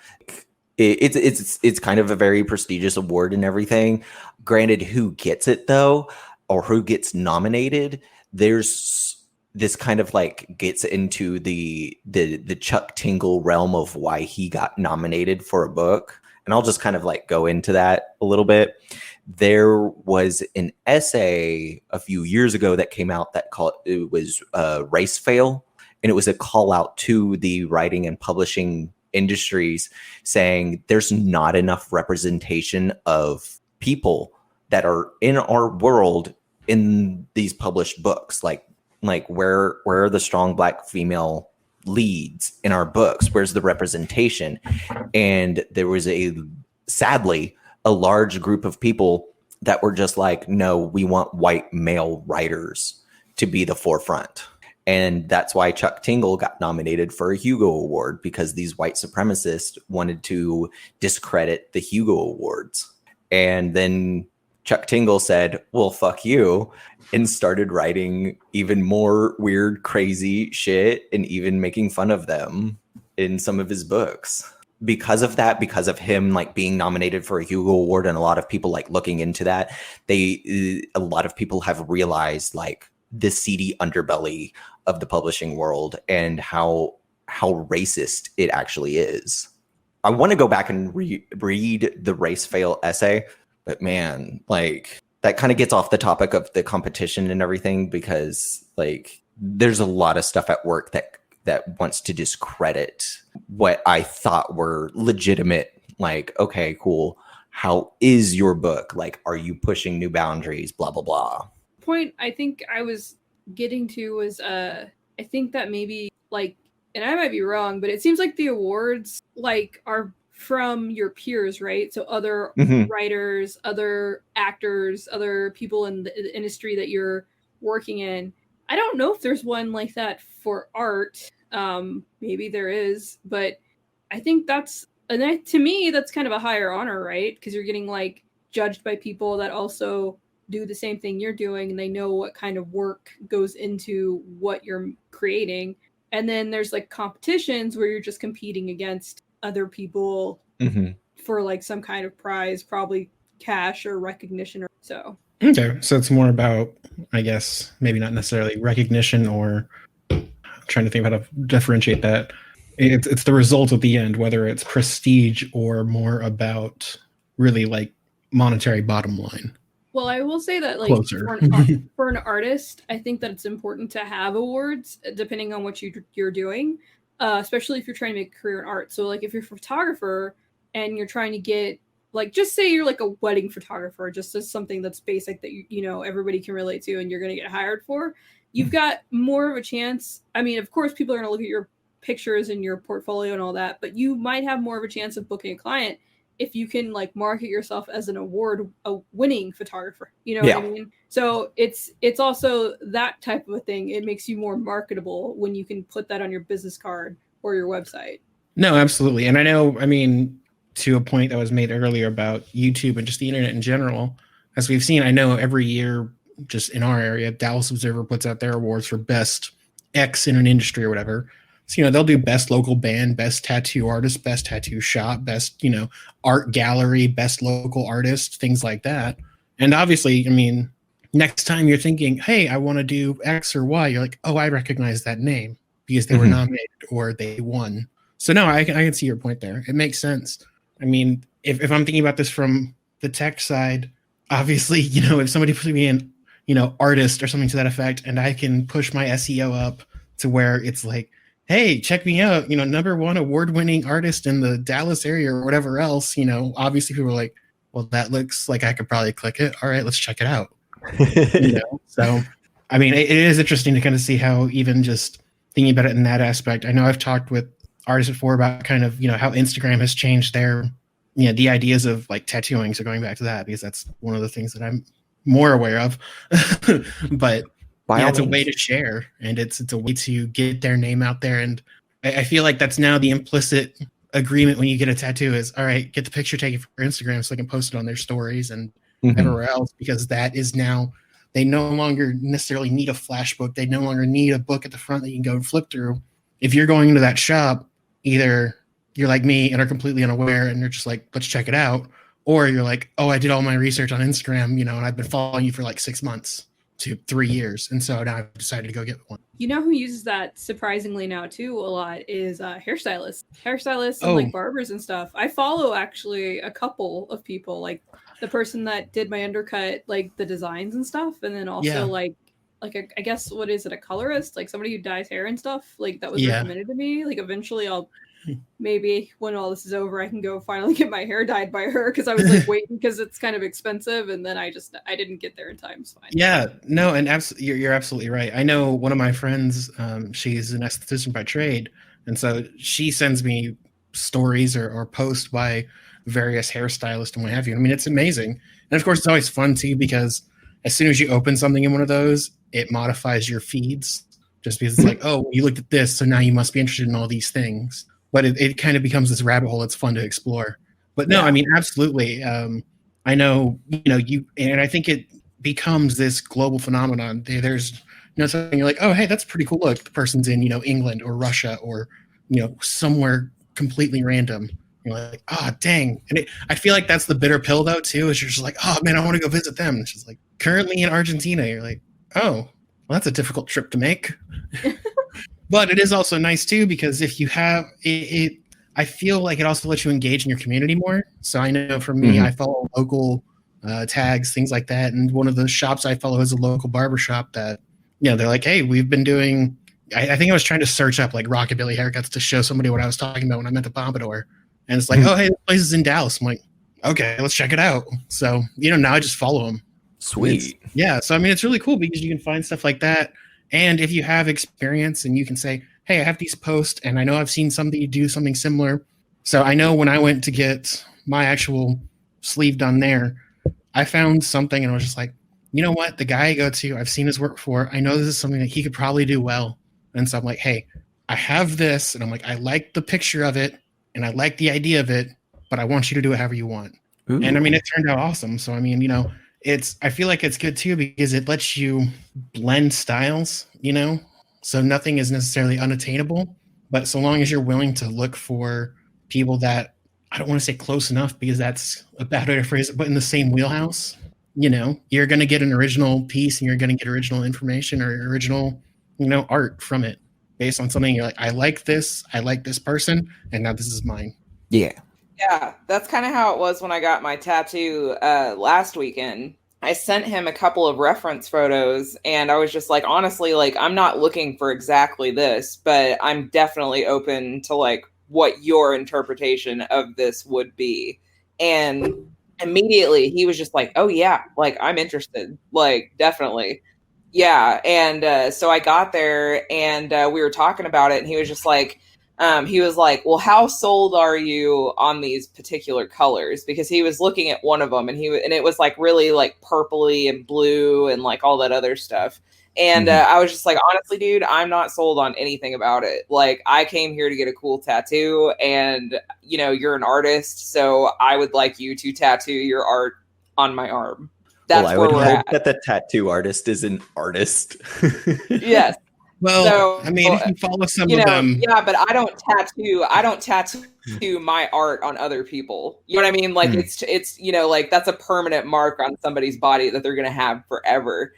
It's kind of a very prestigious award and everything. Granted, who gets it though, or who gets nominated, there's this kind of like gets into the Chuck Tingle realm of why he got nominated for a book. And I'll just kind of like go into that a little bit. There was an essay a few years ago that came out that it was Race Fail. And it was a call out to the writing and publishing industries saying there's not enough representation of people that are in our world in these published books. Like where are the strong Black female leads in our books? Where's the representation? And there was sadly a large group of people that were just like, no, we want white male writers to be the forefront. And that's why Chuck Tingle got nominated for a Hugo Award, because these white supremacists wanted to discredit the Hugo Awards. And then Chuck Tingle said, well, fuck you, and started writing even more weird, crazy shit and even making fun of them in some of his books. Because of that, because of him like being nominated for a Hugo Award and a lot of people like looking into that, a lot of people have realized like the seedy underbelly of the publishing world and how racist it actually is. I want to go back and read the Race Fail essay, but man, like that kind of gets off the topic of the competition and everything, because like there's a lot of stuff at work that wants to discredit what I thought were legitimate. Like, okay, cool. How is your book? Like, are you pushing new boundaries? Blah, blah, blah. Point I think I was getting to was I think that maybe like, and I might be wrong, but it seems like the awards like are from your peers, right? So other writers, other actors, other people in the industry that you're working in. I don't know if there's one like that for art. Maybe there is, but I think to me, that's kind of a higher honor, right? Because you're getting like judged by people that also do the same thing you're doing, and they know what kind of work goes into what you're creating. And then there's like competitions where you're just competing against other people for like some kind of prize, probably cash or recognition or so. Okay, so it's more about, I guess, maybe not necessarily recognition, or I'm trying to think of how to differentiate that. It's the result at the end, whether it's prestige or more about really like monetary bottom line. Well, I will say that, like, Closer. for an artist, I think that it's important to have awards depending on what you're doing, especially if you're trying to make a career in art. So, like, if you're a photographer and you're trying to get, like, just say you're like a wedding photographer, just as something that's basic that you know everybody can relate to, and you're going to get hired for, you've got more of a chance. I mean, of course, people are going to look at your pictures and your portfolio and all that, but you might have more of a chance of booking a client if you can, like, market yourself as an winning photographer, you know what I mean? So it's also that type of a thing. It makes you more marketable when you can put that on your business card or your website. No, absolutely. And I know, I mean, to a point that was made earlier about YouTube and just the internet in general, as we've seen, I know every year, just in our area, Dallas Observer puts out their awards for best X in an industry or whatever. So, you know, they'll do best local band, best tattoo artist, best tattoo shop, best, you know, art gallery, best local artist, things like that. And obviously, I mean, next time you're thinking, hey, I want to do X or Y, you're like, oh, I recognize that name because they were nominated or they won. So no, I can see your point there. It makes sense. I mean, if I'm thinking about this from the tech side, obviously, you know, if somebody puts me in, you know, artist or something to that effect, and I can push my SEO up to where it's like, hey, check me out, you know, #1 award-winning artist in the Dallas area or whatever else, you know, obviously people are like, well, that looks like I could probably click it. All right, let's check it out. You know? So, I mean, it is interesting to kind of see how even just thinking about it in that aspect. I know I've talked with artists before about kind of, you know, how Instagram has changed their, you know, the ideas of like tattooing. So going back to that, because that's one of the things that I'm more aware of. But yeah, it's a way to share, and it's a way to get their name out there. And I feel like that's now the implicit agreement when you get a tattoo is, all right, get the picture taken for Instagram so they can post it on their stories and everywhere else, because that is now, they no longer necessarily need a flash book. They no longer need a book at the front that you can go and flip through. If you're going into that shop, either you're like me and are completely unaware and you're just like, let's check it out. Or you're like, oh, I did all my research on Instagram, you know, and I've been following you for like 6 months to 3 years. And so now I've decided to go get one. You know who uses that surprisingly now too a lot is hairstylists and like barbers and stuff. I follow actually a couple of people, like the person that did my undercut, like the designs and stuff. And then also like I guess, what is it? A colorist, like somebody who dyes hair and stuff, like that was recommended to me. Like eventually I'll maybe when all this is over, I can go finally get my hair dyed by her, because I was like waiting because it's kind of expensive, and then I didn't get there in time. It's fine. Yeah, no, and you're absolutely right. I know one of my friends, she's an esthetician by trade, and so she sends me stories or posts by various hairstylists and what have you. I mean, it's amazing, and of course, it's always fun too, because as soon as you open something in one of those, it modifies your feeds, just because it's like, oh, you looked at this, so now you must be interested in all these things. But it kind of becomes this rabbit hole. It's fun to explore. But no, I mean, absolutely. I know, you know, and I think it becomes this global phenomenon. There's, you know, something you're like, oh, hey, that's pretty cool. Look, the person's in, you know, England or Russia or, you know, somewhere completely random. You're like, oh, dang. And I feel like that's the bitter pill, though, too, is you're just like, oh, man, I want to go visit them. And she's like, currently in Argentina. You're like, oh, well, that's a difficult trip to make. But it is also nice too, because if you have it, I feel like it also lets you engage in your community more. So I know for me, I follow local tags, things like that. And one of the shops I follow is a local barber shop that, you know, they're like, hey, we've been doing, I think I was trying to search up like rockabilly haircuts to show somebody what I was talking about when I met the Pompadour. And it's like, oh, hey, this place is in Dallas. I'm like, okay, let's check it out. So, you know, now I just follow them. Sweet. Yeah. So, I mean, it's really cool because you can find stuff like that. And if you have experience and you can say, hey, I have these posts and I know I've seen somebody do something similar. So I know when I went to get my actual sleeve done there, I found something and I was just like, you know what? The guy I go to, I've seen his work before. I know this is something that he could probably do well. And so I'm like, hey, I have this. And I'm like, I like the picture of it and I like the idea of it, but I want you to do it however you want. Ooh. And I mean, it turned out awesome. So, I mean, you know, I feel like it's good too, because it lets you blend styles, you know, so nothing is necessarily unattainable, but so long as you're willing to look for people that, I don't want to say close enough because that's a bad way to phrase it, but in the same wheelhouse, you know, you're going to get an original piece and you're going to get original information or original, you know, art from it based on something you're like, I like this person, and now this is mine. Yeah, that's kind of how it was when I got my tattoo last weekend. I sent him a couple of reference photos, and I was just like, honestly, like, I'm not looking for exactly this, but I'm definitely open to like what your interpretation of this would be. And immediately he was just like, oh yeah, like, I'm interested, like, definitely. Yeah. And so I got there, and we were talking about it, and he was like, well, how sold are you on these particular colors? Because he was looking at one of them, and and it was like really like purpley and blue and like all that other stuff. And I was just like, honestly, dude, I'm not sold on anything about it. Like, I came here to get a cool tattoo, and you're an artist, so I would like you to tattoo your art on my arm. That's I where would we're hope at. that the tattoo artist is an artist. Yes. Well, So, I mean, if you follow some of them, yeah, but I don't tattoo my art on other people. You know what I mean? Like, it's like, that's a permanent mark on somebody's body that they're gonna have forever.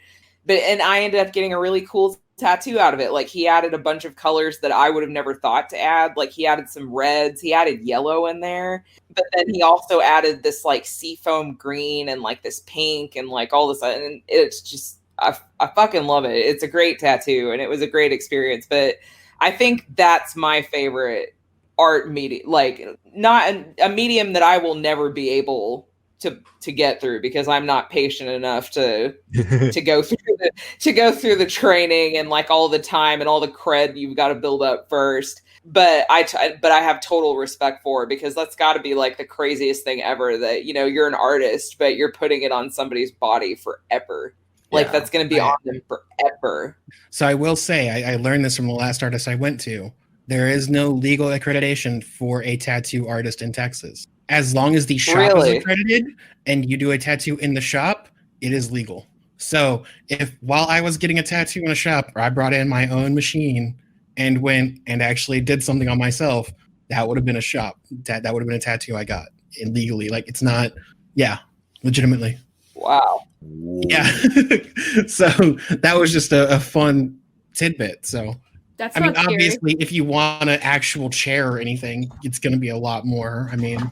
And I ended up getting a really cool tattoo out of it. Like, he added a bunch of colors that I would have never thought to add. Like, he added some reds, he added yellow in there, but then he also added this like seafoam green and like this pink and like all this, and it's just, I fucking love it. It's a great tattoo, and it was a great experience. But I think that's my favorite art medium, like, not a medium that I will never be able to get through, because I'm not patient enough to go through the training and like all the time and all the cred you've got to build up first. But I have total respect for it, because that's got to be like the craziest thing ever, that you're an artist, but you're putting it on somebody's body forever. Like, that's going to be on them forever. So I will say, I learned this from the last artist I went to. There is no legal accreditation for a tattoo artist in Texas. As long as the shop is accredited and you do a tattoo in the shop, it is legal. So if while I was getting a tattoo in a shop, or I brought in my own machine and went and actually did something on myself, that would have been a shop. That would have been a tattoo I got illegally. Like, it's not, legitimately. Wow. Yeah. So that was just a fun tidbit. So That's I mean, not scary. obviously, if you want an actual chair or anything, it's going to be a lot more. I mean,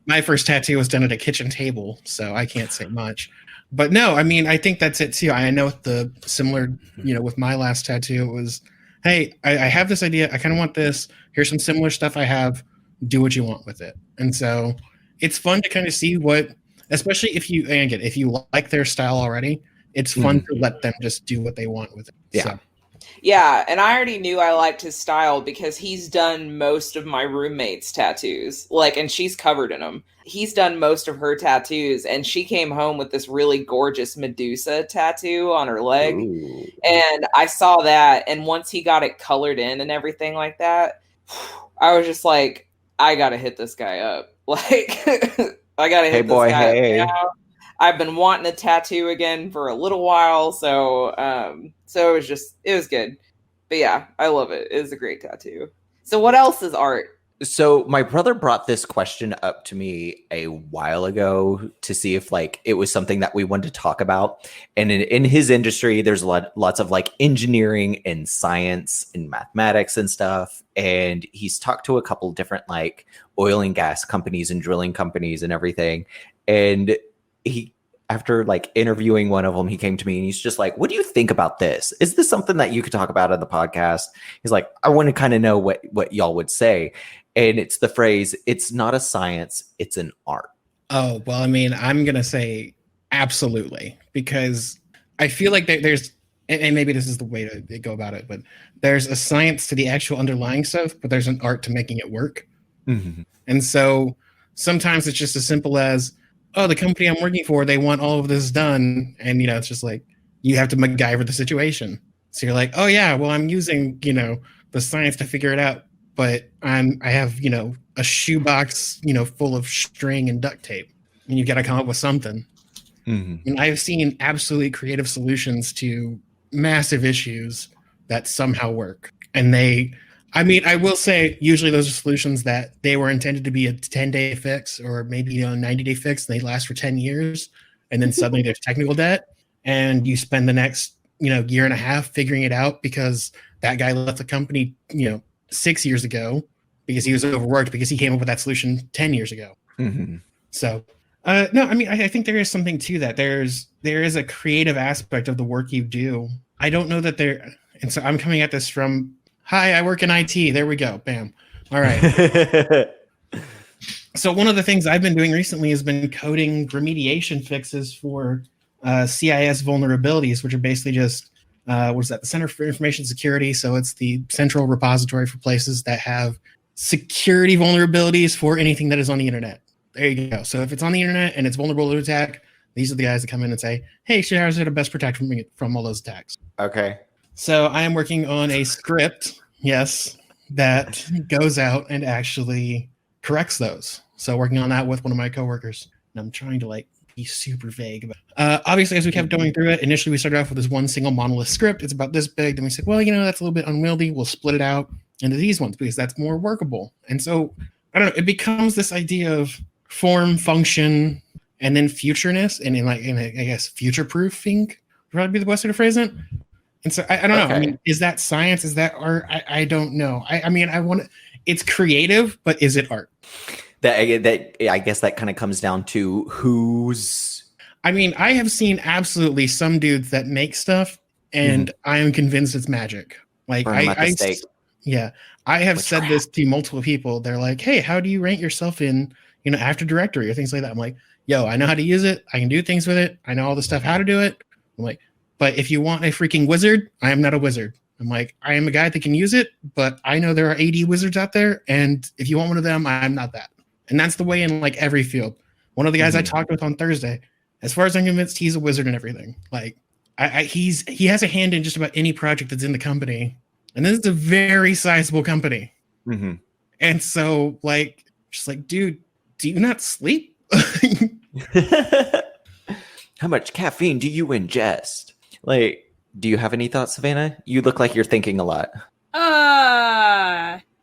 my first tattoo was done at a kitchen table, so I can't say much. But no, I mean, I think that's it too. I know the similar, with my last tattoo, it was, hey, I have this idea. I kind of want this. Here's some similar stuff I have. Do what you want with it. And so it's fun to kind of see what, especially if you like their style already, it's fun to let them just do what they want with it. Yeah. So. Yeah, and I already knew I liked his style because he's done most of my roommate's tattoos. Like, and she's covered in them. He's done most of her tattoos, and she came home with this really gorgeous Medusa tattoo on her leg. Ooh. And I saw that, and once he got it colored in and everything like that, I was just like, I gotta hit this guy up. Like, I gotta hit this guy up now. I've been wanting a tattoo again for a little while, so it was good. But yeah, I love it. It was a great tattoo. So what else is art? So my brother brought this question up to me a while ago to see if like it was something that we wanted to talk about. And in his industry, there's lots of like engineering and science and mathematics and stuff. And he's talked to a couple different like oil and gas companies and drilling companies and everything. And he, after like interviewing one of them, he came to me and he's just like, what do you think about this? Is this something that you could talk about on the podcast? He's like, I want to kind of know what y'all would say. And it's the phrase, it's not a science, it's an art. Oh, well, I mean, I'm going to say absolutely, because I feel like there's, and maybe this is the way to go about it, but there's a science to the actual underlying stuff, but there's an art to making it work. Mm-hmm. And so sometimes it's just as simple as, oh, the company I'm working for, they want all of this done. And, it's just like, you have to MacGyver the situation. So you're like, oh yeah, well, I'm using, the science to figure it out. But I have, a shoebox, full of string and duct tape, and you got to come up with something. Mm-hmm. And I've seen absolutely creative solutions to massive issues that somehow work. And I will say, usually those are solutions that they were intended to be a 10-day fix or maybe a 90-day fix, and they last for 10 years. And then suddenly there's technical debt, and you spend the next, year and a half figuring it out because that guy left the company, 6 years ago because he was overworked because he came up with that solution 10 years ago. Mm-hmm. So No, I mean, I think there is something to that. There is a creative aspect of the work you do. I don't know that there, and so I'm coming at this from, hi, I work in IT. There we go. Bam. All right. So one of the things I've been doing recently has been coding remediation fixes for CIS vulnerabilities, which are basically just, what is that? The Center for Information Security. So it's the central repository for places that have security vulnerabilities for anything that is on the internet. There you go. So if it's on the internet and it's vulnerable to attack, these are the guys that come in and say, hey, how to best protect from all those attacks. Okay. So I am working on a script, yes, that goes out and actually corrects those. So working on that with one of my coworkers. And I'm trying to be super vague about obviously, as we kept going through it, initially we started off with this one single monolith script. It's about this big. Then we said, well, that's a little bit unwieldy. We'll split it out into these ones because that's more workable. And so, I don't know, it becomes this idea of form, function, and then futureness, and I guess future-proofing would probably be the best way to phrase it. And so I don't know. I mean, is that science? Is that art? I don't know. I mean, it's creative, but is it art? That I guess that kind of comes down to who's. I mean, I have seen absolutely some dudes that make stuff, and I am convinced it's magic. Like yeah, I have said this to multiple people. They're like, "Hey, how do you rank yourself in, Active Directory or things like that?" I'm like, "Yo, I know how to use it. I can do things with it. I know all the stuff how to do it." I'm like, "But if you want a freaking wizard, I am not a wizard." I'm like, "I am a guy that can use it, but I know there are 80 wizards out there, and if you want one of them, I'm not that." And that's the way in every field. One of the guys I talked with on Thursday, as far as I'm convinced, he's a wizard in everything. Like, he has a hand in just about any project that's in the company, and this is a very sizable company. Mm-hmm. And so, dude, do you not sleep? How much caffeine do you ingest? Do you have any thoughts, Savannah? You look like you're thinking a lot.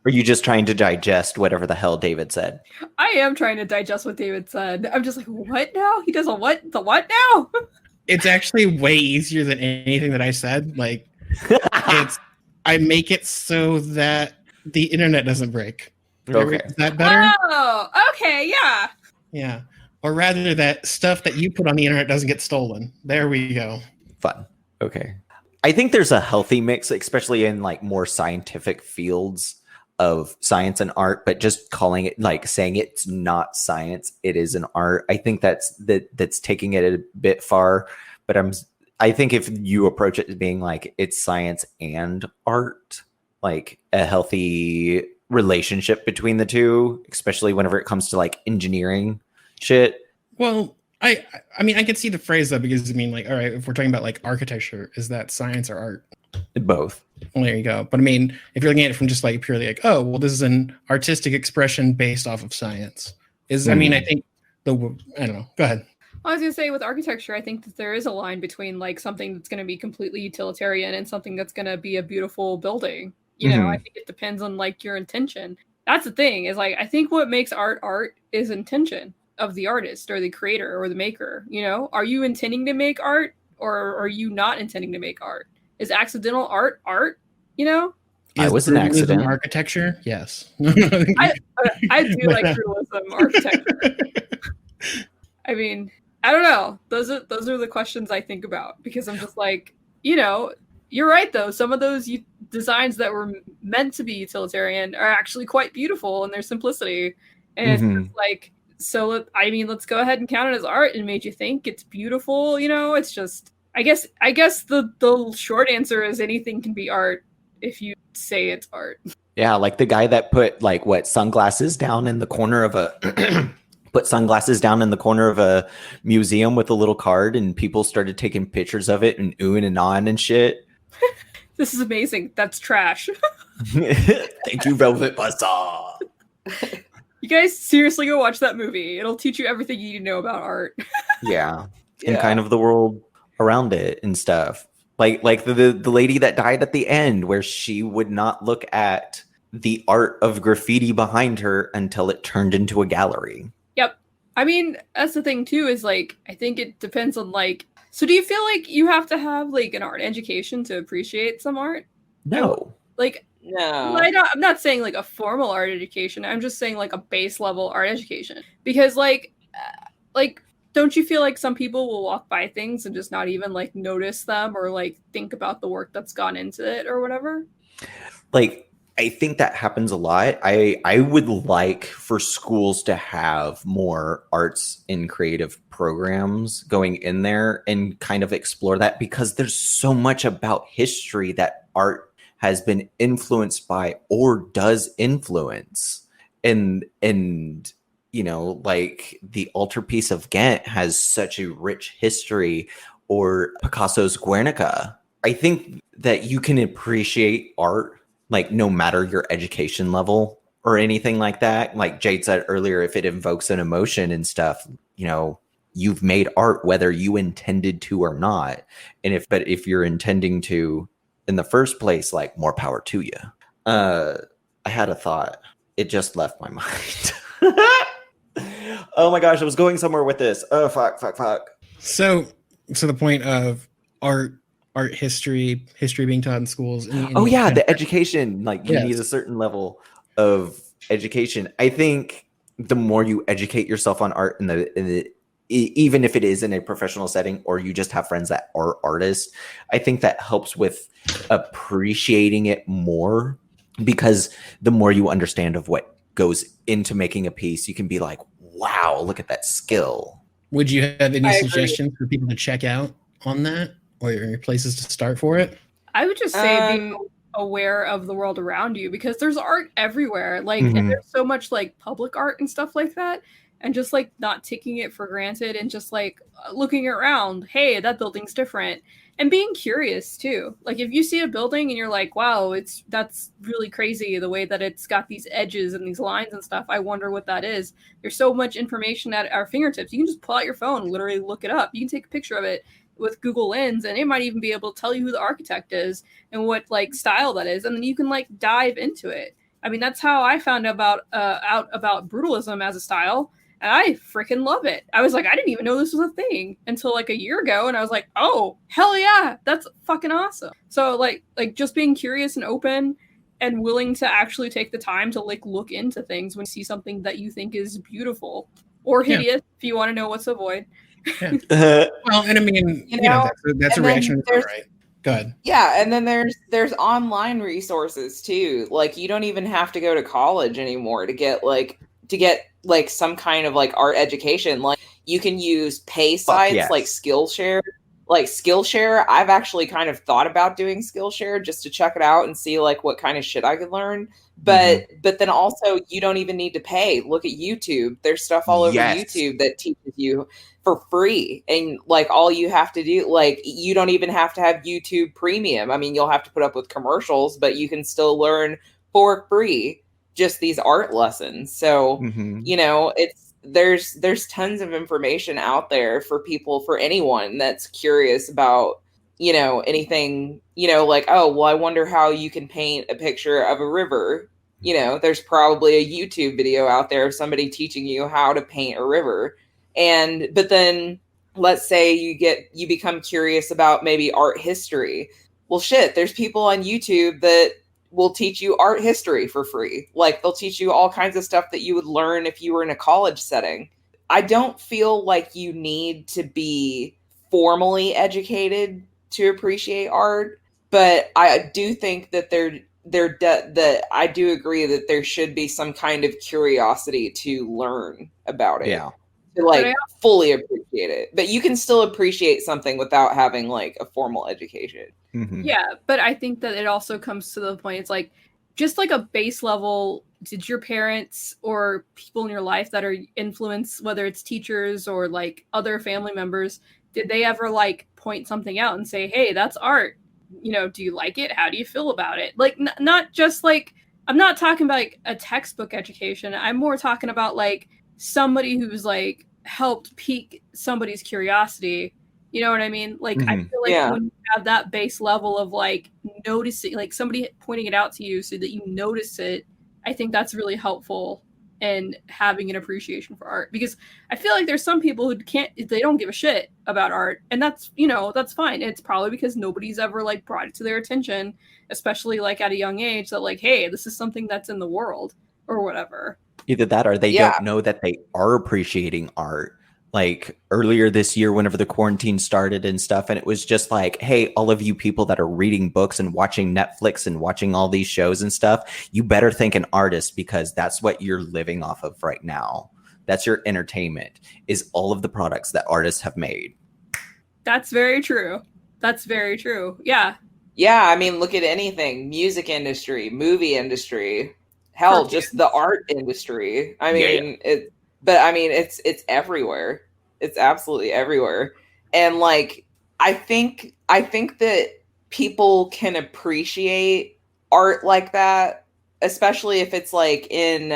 Or are you just trying to digest whatever the hell David said? I am trying to digest what David said. I'm just like, what now? He does a what? The what now? It's actually way easier than anything that I said. I make it so that the internet doesn't break. Okay. Is that better? Oh, okay, yeah. Yeah. Or rather, that stuff that you put on the internet doesn't get stolen. There we go. Fun. Okay. I think there's a healthy mix, especially in more scientific fields of science and art, but just calling it saying it's not science, it is an art. I think that's taking it a bit far, but I think if you approach it as being it's science and art, a healthy relationship between the two, especially whenever it comes to engineering shit. Well, I mean, I can see the phrase though, because all right, if we're talking about architecture, is that science or art? Both. Well, there you go. But I mean, if you're looking at it from just purely oh, well, this is an artistic expression based off of science. I mean, I think I don't know. Go ahead. I was going to say with architecture, I think that there is a line between something that's going to be completely utilitarian and something that's going to be a beautiful building. I think it depends on your intention. That's the thing is I think what makes art is intention of the artist or the creator or the maker. Are you intending to make art or are you not intending to make art? Is accidental art? I was an accident. Architecture? Yes. I do like realism architecture. I mean, I don't know. Those are the questions I think about because I'm just you're right though. Some of those designs that were meant to be utilitarian are actually quite beautiful in their simplicity. And it's so let's go ahead and count it as art and made you think it's beautiful. It's just I guess the short answer is anything can be art if you say it's art. Yeah, the guy that put sunglasses down in the corner of a put sunglasses down in the corner of a museum with a little card, and people started taking pictures of it and oohing and ahhing and shit. This is amazing. That's trash. Thank you, Velvet Buzzsaw. You guys seriously go watch that movie. It'll teach you everything you need to know about art. Yeah. And kind of the world around it and stuff. The lady that died at the end, where she would not look at the art of graffiti behind her until it turned into a gallery. Yep. I mean, that's the thing too, is I think it depends on so do you feel you have to have an art education to appreciate some art? No. No. I'm not saying a formal art education. I'm just saying a base level art education. Because like, don't you feel like some people will walk by things and just not even like notice them or like think about the work that's gone into it or whatever? Like, I think that happens a lot. I would like for schools to have more arts and creative programs going in there and kind of explore that, because there's so much about history that art has been influenced by or does influence. And you know, like the Altarpiece of Ghent has such a rich history, or Picasso's Guernica. I think that you can appreciate art like no matter your education level or anything like that. Like Jade said earlier, if it invokes an emotion and stuff, you know, you've made art whether you intended to or not. And if you're intending to in the first place, like, more power to you. I had a thought. It just left my mind. Oh my gosh, I was going somewhere with this. Oh, fuck. So the point of art history being taught in schools. Oh yeah, the education. Like, you Yes. need a certain level of education. I think the more you educate yourself on art even if it is in a professional setting or you just have friends that are artists, I think that helps with appreciating it more, because the more you understand of what goes into making a piece, you can be like, wow, look at that skill. Would you have any I agree. suggestions for people to check out on that, or places to start for it? I would just say be aware of the world around you, because there's art everywhere. Like, Mhm. and there's so much like public art and stuff like that. And just like not taking it for granted and just like looking around, hey, that building's different. And being curious too. Like, if you see a building and you're like, wow, that's really crazy the way that it's got these edges and these lines and stuff. I wonder what that is. There's so much information at our fingertips. You can just pull out your phone, literally look it up. You can take a picture of it with Google Lens, and it might even be able to tell you who the architect is and what like style that is, and then you can like dive into it. I mean, that's how I found out about brutalism as a style. And I freaking love it. I was like, I didn't even know this was a thing until like a year ago. And I was like, oh, hell yeah, that's fucking awesome. So like just being curious and open and willing to actually take the time to like look into things when you see something that you think is beautiful or hideous, if you want to know what's to avoid. Well, and I mean, You you know, know, that's a and then reaction. there's- Right. Go ahead. Yeah, and then there's online resources too. Like, you don't even have to go to college anymore to get some kind of like art education. Like, you can use pay sites yes. like Skillshare. Like Skillshare, I've actually kind of thought about doing Skillshare just to check it out and see like what kind of shit I could learn. But then also, you don't even need to pay. Look at YouTube. There's stuff all over Yes. YouTube that teaches you for free, and like all you have to do, like, you don't even have to have YouTube Premium. I mean, you'll have to put up with commercials, but you can still learn for free just these art lessons. So you know, there's tons of information out there for anyone that's curious about, you know, anything, you know, like, oh, well, I wonder how you can paint a picture of a river. You know, there's probably a YouTube video out there of somebody teaching you how to paint a river. But then let's say you become curious about maybe art history. Well, shit, there's people on YouTube that will teach you art history for free. Like, they'll teach you all kinds of stuff that you would learn if you were in a college setting. I don't feel like you need to be formally educated to appreciate art, but I do think that that I do agree that there should be some kind of curiosity to learn about it. Yeah. To like fully appreciate it. But you can still appreciate something without having like a formal education. Yeah, but I think that it also comes to the point, it's like just like a base level. Did your parents or people in your life that are influenced, whether it's teachers or like other family members, did they ever like point something out and say, hey, that's art? You know, do you like it? How do you feel about it? Like, not just like, I'm not talking about like a textbook education. I'm more talking about like somebody who's like helped pique somebody's curiosity. You know what I mean? Like, I feel like when you have that base level of like noticing, like somebody pointing it out to you so that you notice it, I think that's really helpful in having an appreciation for art. Because I feel like there's some people who they don't give a shit about art, and that's, you know, that's fine. It's probably because nobody's ever like brought it to their attention, especially like at a young age, that like, hey, this is something that's in the world or whatever. Either that or they don't know that they are appreciating art like earlier this year whenever the quarantine started and stuff, and it was just like, hey, all of you people that are reading books and watching Netflix and watching all these shows and stuff, you better think an artist, because that's what you're living off of right now. That's your entertainment, is all of the products that artists have made. That's very true. That's very true. Yeah. Yeah, I mean, look at anything, music industry, movie industry, hell, just the art industry. I mean, it's everywhere. It's absolutely everywhere. And like, I think that people can appreciate art like that, especially if it's like in,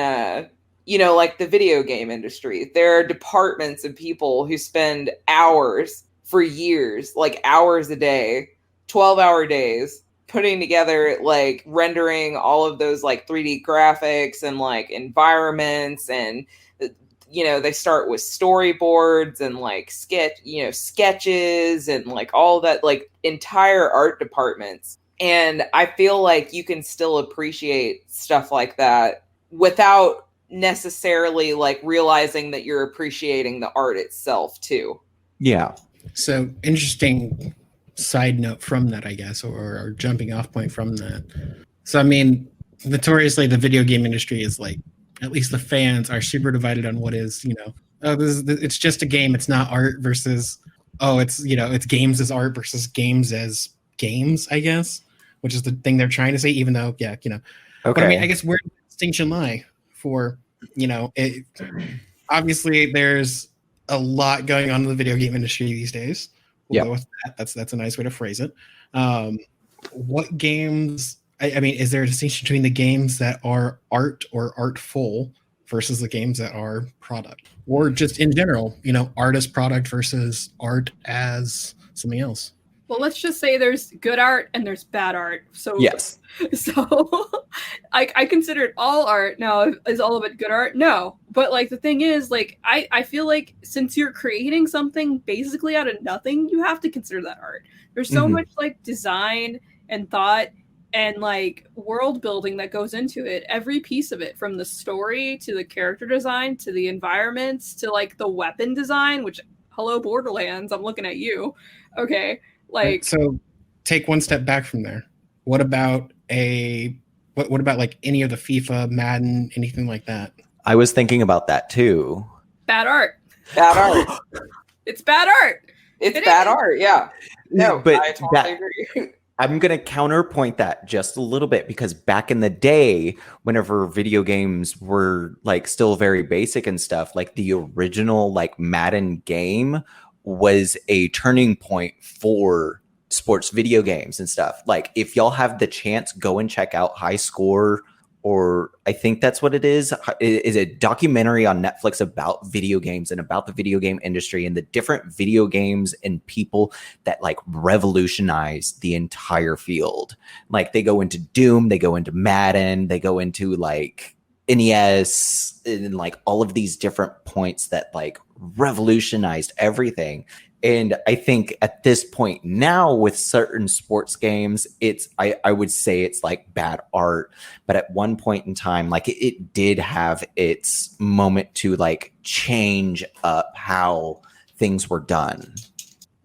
like the video game industry. There are departments of people who spend hours for years, like hours a day, 12-hour days, putting together, like rendering all of those like 3D graphics and like environments, and they start with storyboards and like sketches and like all that, like entire art departments. And I feel like you can still appreciate stuff like that without necessarily like realizing that you're appreciating the art itself too. Yeah. So interesting side note from that, I guess, or jumping off point from that. So I mean, notoriously the video game industry is like, at least the fans are super divided on what is, it's just a game, it's not art, versus it's games as art versus games as games, I guess, which is the thing they're trying to say, even though okay. But I mean, I guess where does the distinction lie for obviously there's a lot going on in the video game industry these days. We'll go with that. That's a nice way to phrase it. What games? I mean, is there a distinction between the games that are art or artful versus the games that are product, or just in general, art as product versus art as something else? Well, let's just say there's good art and there's bad art. So yes. So I consider it all art. Now, is all of it good art? No. But like the thing is, like I feel like since you're creating something basically out of nothing, you have to consider that art. There's so much like design and thought and like world building that goes into it. Every piece of it, from the story to the character design to the environments to like the weapon design, which, hello Borderlands, I'm looking at you. Okay. Like, so take one step back from there. What about what about like any of the FIFA, Madden, anything like that? I was thinking about that too. Bad art. Bad art. It's bad art. It's bad art. Yeah. No, but I totally agree. I'm going to counterpoint that just a little bit, because back in the day, whenever video games were like still very basic and stuff, like the original like Madden game was a turning point for sports video games and stuff. Like if y'all have the chance, go and check out High Score, or I think that's what it is a documentary on Netflix about video games and about the video game industry and the different video games and people that like revolutionized the entire field. Like they go into Doom, they go into Madden, they go into like NES, and like all of these different points that like revolutionized everything. And I think at this point now with certain sports games, I would say it's like bad art. But at one point in time, like it did have its moment to like change up how things were done.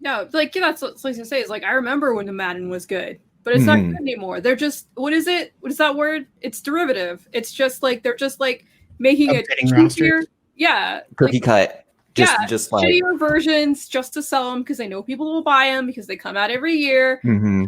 No, like that's what I was gonna say. Is like I remember when the Madden was good, but it's not good anymore. They're just what is it? What is that word? It's derivative. It's just like they're just like making it cheaper. Yeah, cookie cut. Just like shittier versions just to sell them because they know people will buy them because they come out every year.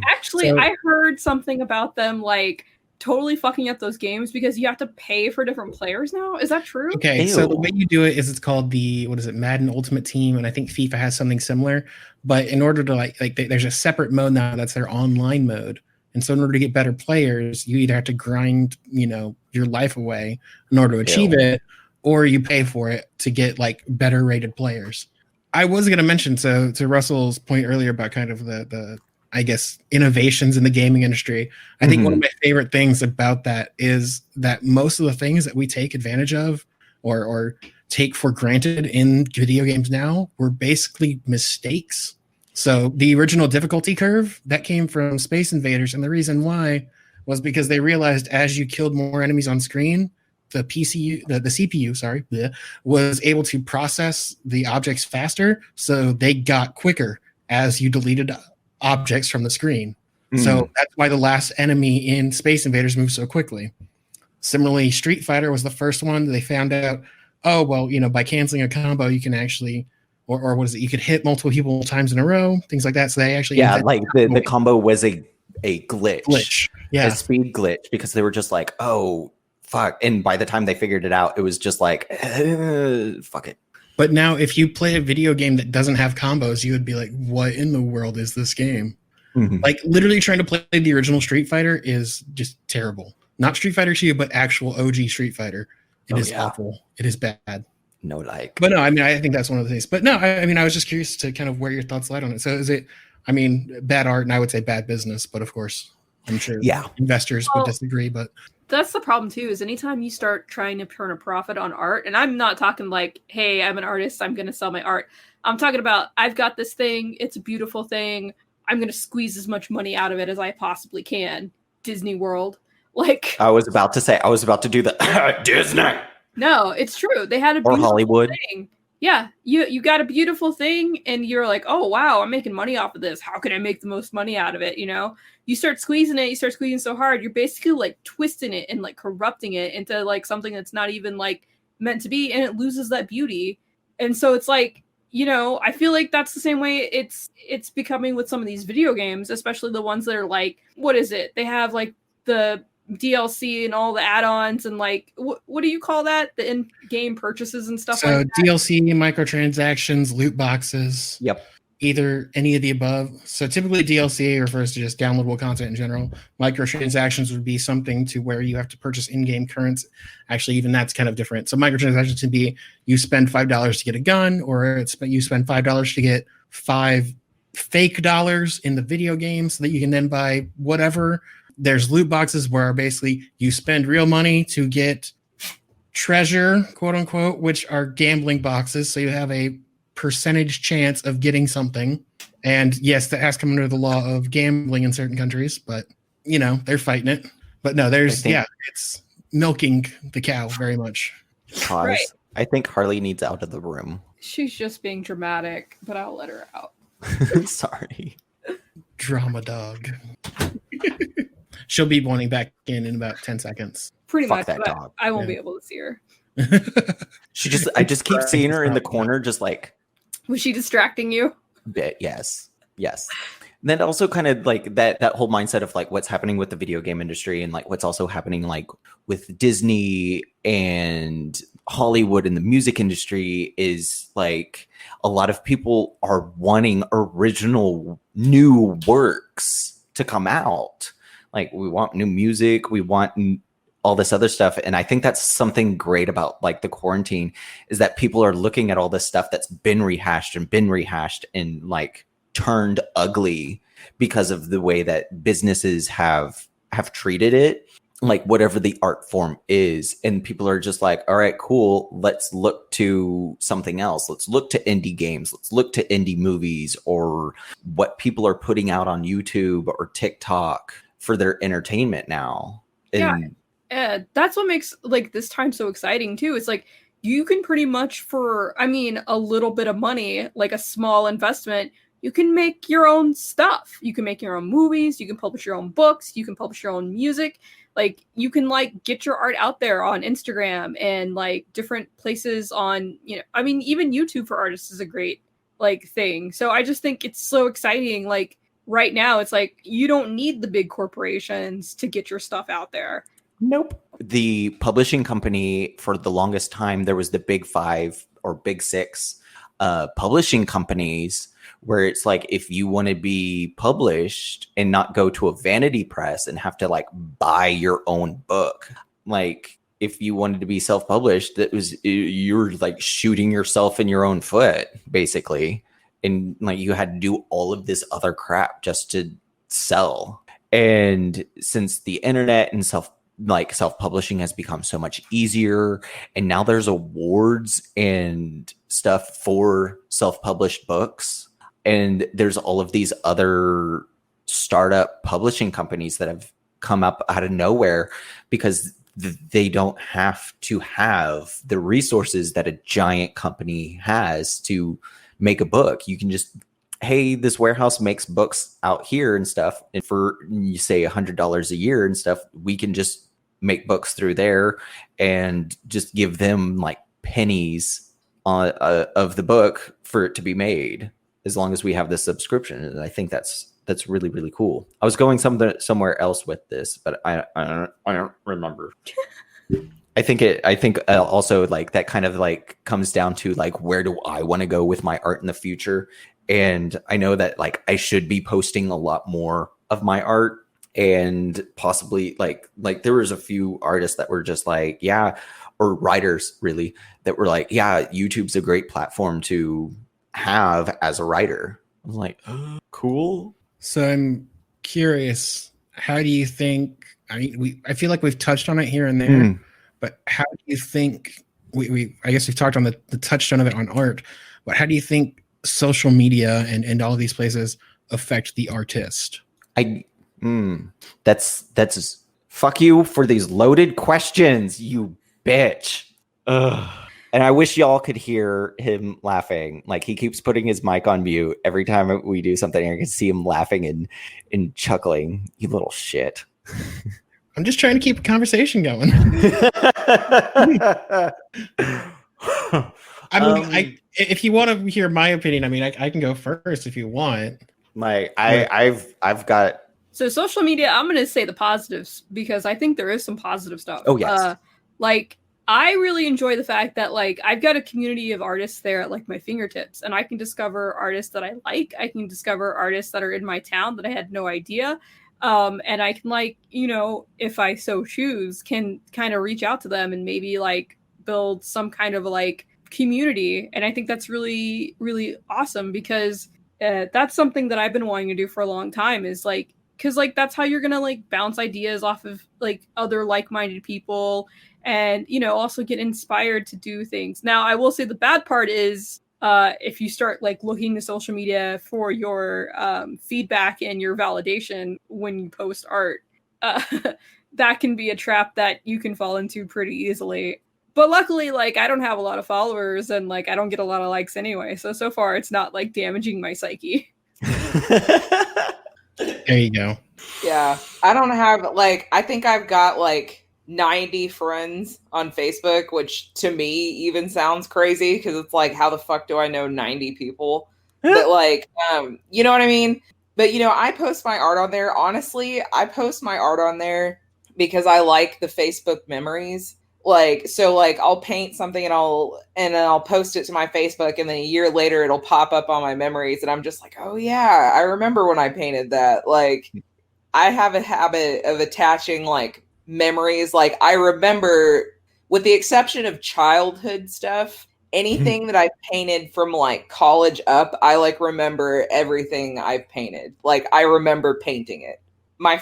Actually, I heard something about them like totally fucking up those games because you have to pay for different players now. Is that true? Okay, Ew. so the way you do it is it's called Madden Ultimate Team, and I think FIFA has something similar. But in order to like there's a separate mode now that's their online mode. And so in order to get better players, you either have to grind, your life away in order to achieve it, or you pay for it to get like better rated players. I was going to mention, so to Russell's point earlier about kind of the I guess innovations in the gaming industry. I think one of my favorite things about that is that most of the things that we take advantage of or take for granted in video games now were basically mistakes. So the original difficulty curve that came from Space Invaders, and the reason why was because they realized as you killed more enemies on screen, the PCU, the CPU, sorry, was able to process the objects faster, so they got quicker as you deleted objects from the screen. So that's why the last enemy in Space Invaders moved so quickly. Similarly, Street Fighter was the first one. They found out, oh, well, by canceling a combo, you can actually, or what is it? You could hit multiple people times in a row, things like that. So they actually, like the combo was a glitch. Yeah. A speed glitch, because they were just like, oh, fuck. And by the time they figured it out, it was just like, fuck it. But now if you play a video game that doesn't have combos, you would be like, what in the world is this game? Mhm. Like literally trying to play the original Street Fighter is just terrible. Not Street Fighter 2, but actual OG Street Fighter. It is awful. It is bad. No like. But no, I mean, I think that's one of the things. But no, I mean, I was just curious to kind of where your thoughts lied on it. So is it, I mean, bad art, and I would say bad business, but of course, I'm sure investors would disagree. But that's the problem too, is anytime you start trying to turn a profit on art, and I'm not talking like, hey, I'm an artist, I'm going to sell my art. I'm talking about, I've got this thing, it's a beautiful thing, I'm going to squeeze as much money out of it as I possibly can. Disney World. Like, I was about to do the Disney. No, it's true. They had a beautiful Hollywood thing. Yeah, you got a beautiful thing, and you're like, oh wow, I'm making money off of this. How can I make the most money out of it? You start squeezing it. You start squeezing so hard, you're basically like twisting it and like corrupting it into like something that's not even like meant to be, and it loses that beauty. And so it's like, I feel like that's the same way it's becoming with some of these video games, especially the ones that are like, what is it? They have like the DLC and all the add-ons and like what do you call that? The in-game purchases and stuff like that. So DLC, microtransactions, loot boxes. Yep. Either any of the above. So typically DLC refers to just downloadable content in general. Microtransactions would be something to where you have to purchase in-game currency. Actually, even that's kind of different. So microtransactions would be you spend $5 to get a gun, or you spend $5 to get 5 fake dollars in the video game so that you can then buy whatever. There's loot boxes where basically you spend real money to get treasure, quote unquote, which are gambling boxes. So you have a percentage chance of getting something. And yes, that has come under the law of gambling in certain countries, but they're fighting it. But no, it's milking the cow very much. Pause. Right. I think Harley needs out of the room. She's just being dramatic, but I'll let her out. Sorry. Drama dog. She'll be wanting back in about 10 seconds. Pretty Fuck much, that but dog. I won't Yeah. be able to see her. I just keep seeing her in the corner, just like, Was she distracting you? yes. And then also kind of like that whole mindset of like what's happening with the video game industry and like what's also happening like with Disney and Hollywood and the music industry is like a lot of people are wanting original new works to come out. Like we want new music, we want all this other stuff. And I think that's something great about like the quarantine is that people are looking at all this stuff that's been rehashed and like turned ugly because of the way that businesses have treated it, like whatever the art form is. And people are just like, all right, cool. Let's look to something else. Let's look to indie games. Let's look to indie movies or what people are putting out on YouTube or TikTok for their entertainment now. And That's what makes like this time so exciting too. It's like you can pretty much for a little bit of money, like a small investment, you can make your own stuff. You can make your own movies, you can publish your own books, you can publish your own music. Like you can like get your art out there on Instagram and like different places on, even YouTube for artists is a great like thing. So I just think it's so exciting. Like right now it's like you don't need the big corporations to get your stuff out there. Nope. The publishing company for the longest time, there was the big 5 or big 6 publishing companies where it's like if you want to be published and not go to a vanity press and have to like buy your own book, like if you wanted to be self-published, you're like shooting yourself in your own foot basically, and like you had to do all of this other crap just to sell. And since the internet and self-publishing has become so much easier, and now there's awards and stuff for self-published books, and there's all of these other startup publishing companies that have come up out of nowhere because they don't have to have the resources that a giant company has to make a book. You can just, hey, this warehouse makes books out here and stuff, and for you say $100 a year and stuff, we can just make books through there and just give them like pennies of the book for it to be made, as long as we have the subscription. And I think that's really, really cool. I was going somewhere else with this, but I don't remember. I think also like that kind of like comes down to like, where do I want to go with my art in the future? And I know that like I should be posting a lot more of my art, and possibly like there was a few artists that were just like, yeah, or writers really, that were like, yeah, YouTube's a great platform to have as a writer. I was like, oh, cool. So I'm curious, how do you think, I mean, I feel like we've touched on it here and there, but how do you think, I guess we've talked on the touchstone of it on art, but how do you think social media and all of these places affect the artist? That's fuck you for these loaded questions, you bitch. Ugh. And I wish y'all could hear him laughing. Like, he keeps putting his mic on mute every time we do something. I can see him laughing and chuckling. You little shit. I'm just trying to keep a conversation going. I mean, if you want to hear my opinion, I mean, I can go first if you want. I've got. So social media, I'm going to say the positives, because I think there is some positive stuff. Oh, yes. Like, I really enjoy the fact that, like, I've got a community of artists there at, like, my fingertips, and I can discover artists that I like. I can discover artists that are in my town that I had no idea. And I can, like, you know, if I so choose, can kind of reach out to them and maybe, like, build some kind of, like, community. And I think that's really, really awesome, because that's something that I've been wanting to do for a long time, is, like, because, like, that's how you're gonna, like, bounce ideas off of, like, other like-minded people, and, you know, also get inspired to do things. Now, I will say the bad part is, if you start, like, looking to social media for your feedback and your validation when you post art, that can be a trap that you can fall into pretty easily. But luckily, like, I don't have a lot of followers, and, like, I don't get a lot of likes anyway, so far it's not, like, damaging my psyche. There you go. Yeah. I don't have, like, I think I've got, like, 90 friends on Facebook, which to me even sounds crazy, because it's like, how the fuck do I know 90 people? But, like, you know what I mean? But, you know, I post my art on there. Honestly, I post my art on there because I like the Facebook memories. Like, so, like, I'll paint something and then I'll post it to my Facebook, and then a year later it'll pop up on my memories, and I'm just like, oh yeah, I remember when I painted that. Like, I have a habit of attaching, like, memories. Like, I remember, with the exception of childhood stuff, anything that I painted from, like, college up, I, like, remember everything I've painted. Like, I remember painting it. One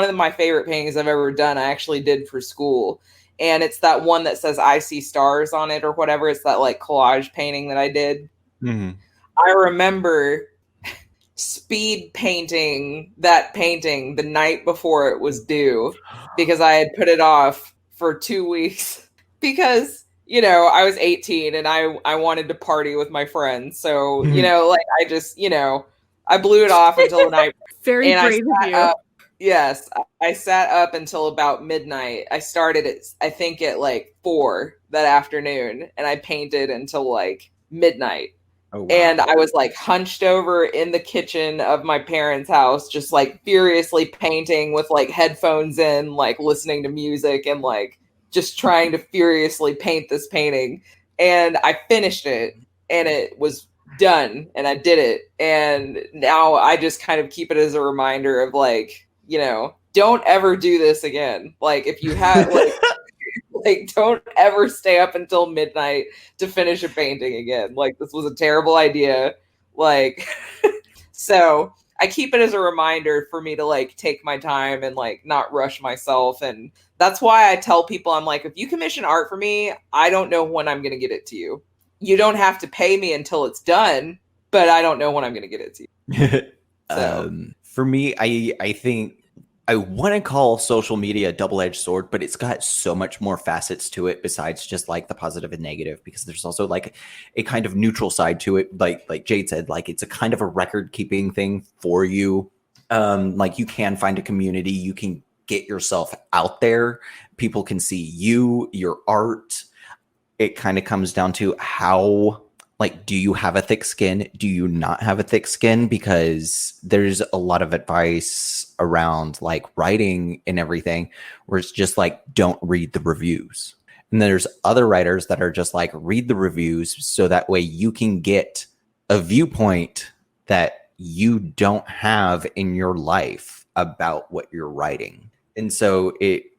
of my favorite paintings I've ever done, I actually did for school. And it's that one that says I see stars on it or whatever. It's that, like, collage painting that I did. Mm-hmm. I remember speed painting that painting the night before it was due, because I had put it off for 2 weeks because, you know, I was 18 and I wanted to party with my friends. So, you know, like, I just, you know, I blew it off until the night. Very brave of you. Yes, I sat up until about midnight. I started at like 4 that afternoon, and I painted until like midnight. Oh, wow. And I was like hunched over in the kitchen of my parents' house, just like furiously painting with like headphones in, like listening to music, and like just trying to furiously paint this painting. And I finished it, and it was done, and I did it. And now I just kind of keep it as a reminder of, like, you know, don't ever do this again. Like, if you have, like, like, don't ever stay up until midnight to finish a painting again. Like, this was a terrible idea. Like, so I keep it as a reminder for me to, like, take my time and, like, not rush myself. And that's why I tell people, I'm like, if you commission art for me, I don't know when I'm going to get it to you. You don't have to pay me until it's done, but I don't know when I'm going to get it to you. So. For me, I think I want to call social media a double-edged sword, but it's got so much more facets to it besides just like the positive and negative, because there's also like a kind of neutral side to it. Like Jade said, like it's a kind of a record-keeping thing for you. Like you can find a community, you can get yourself out there. People can see you, your art. It kind of comes down to how, like, do you have a thick skin? Do you not have a thick skin? Because there's a lot of advice around like writing and everything where it's just like, don't read the reviews. And there's other writers that are just like, read the reviews so that way you can get a viewpoint that you don't have in your life about what you're writing. And so it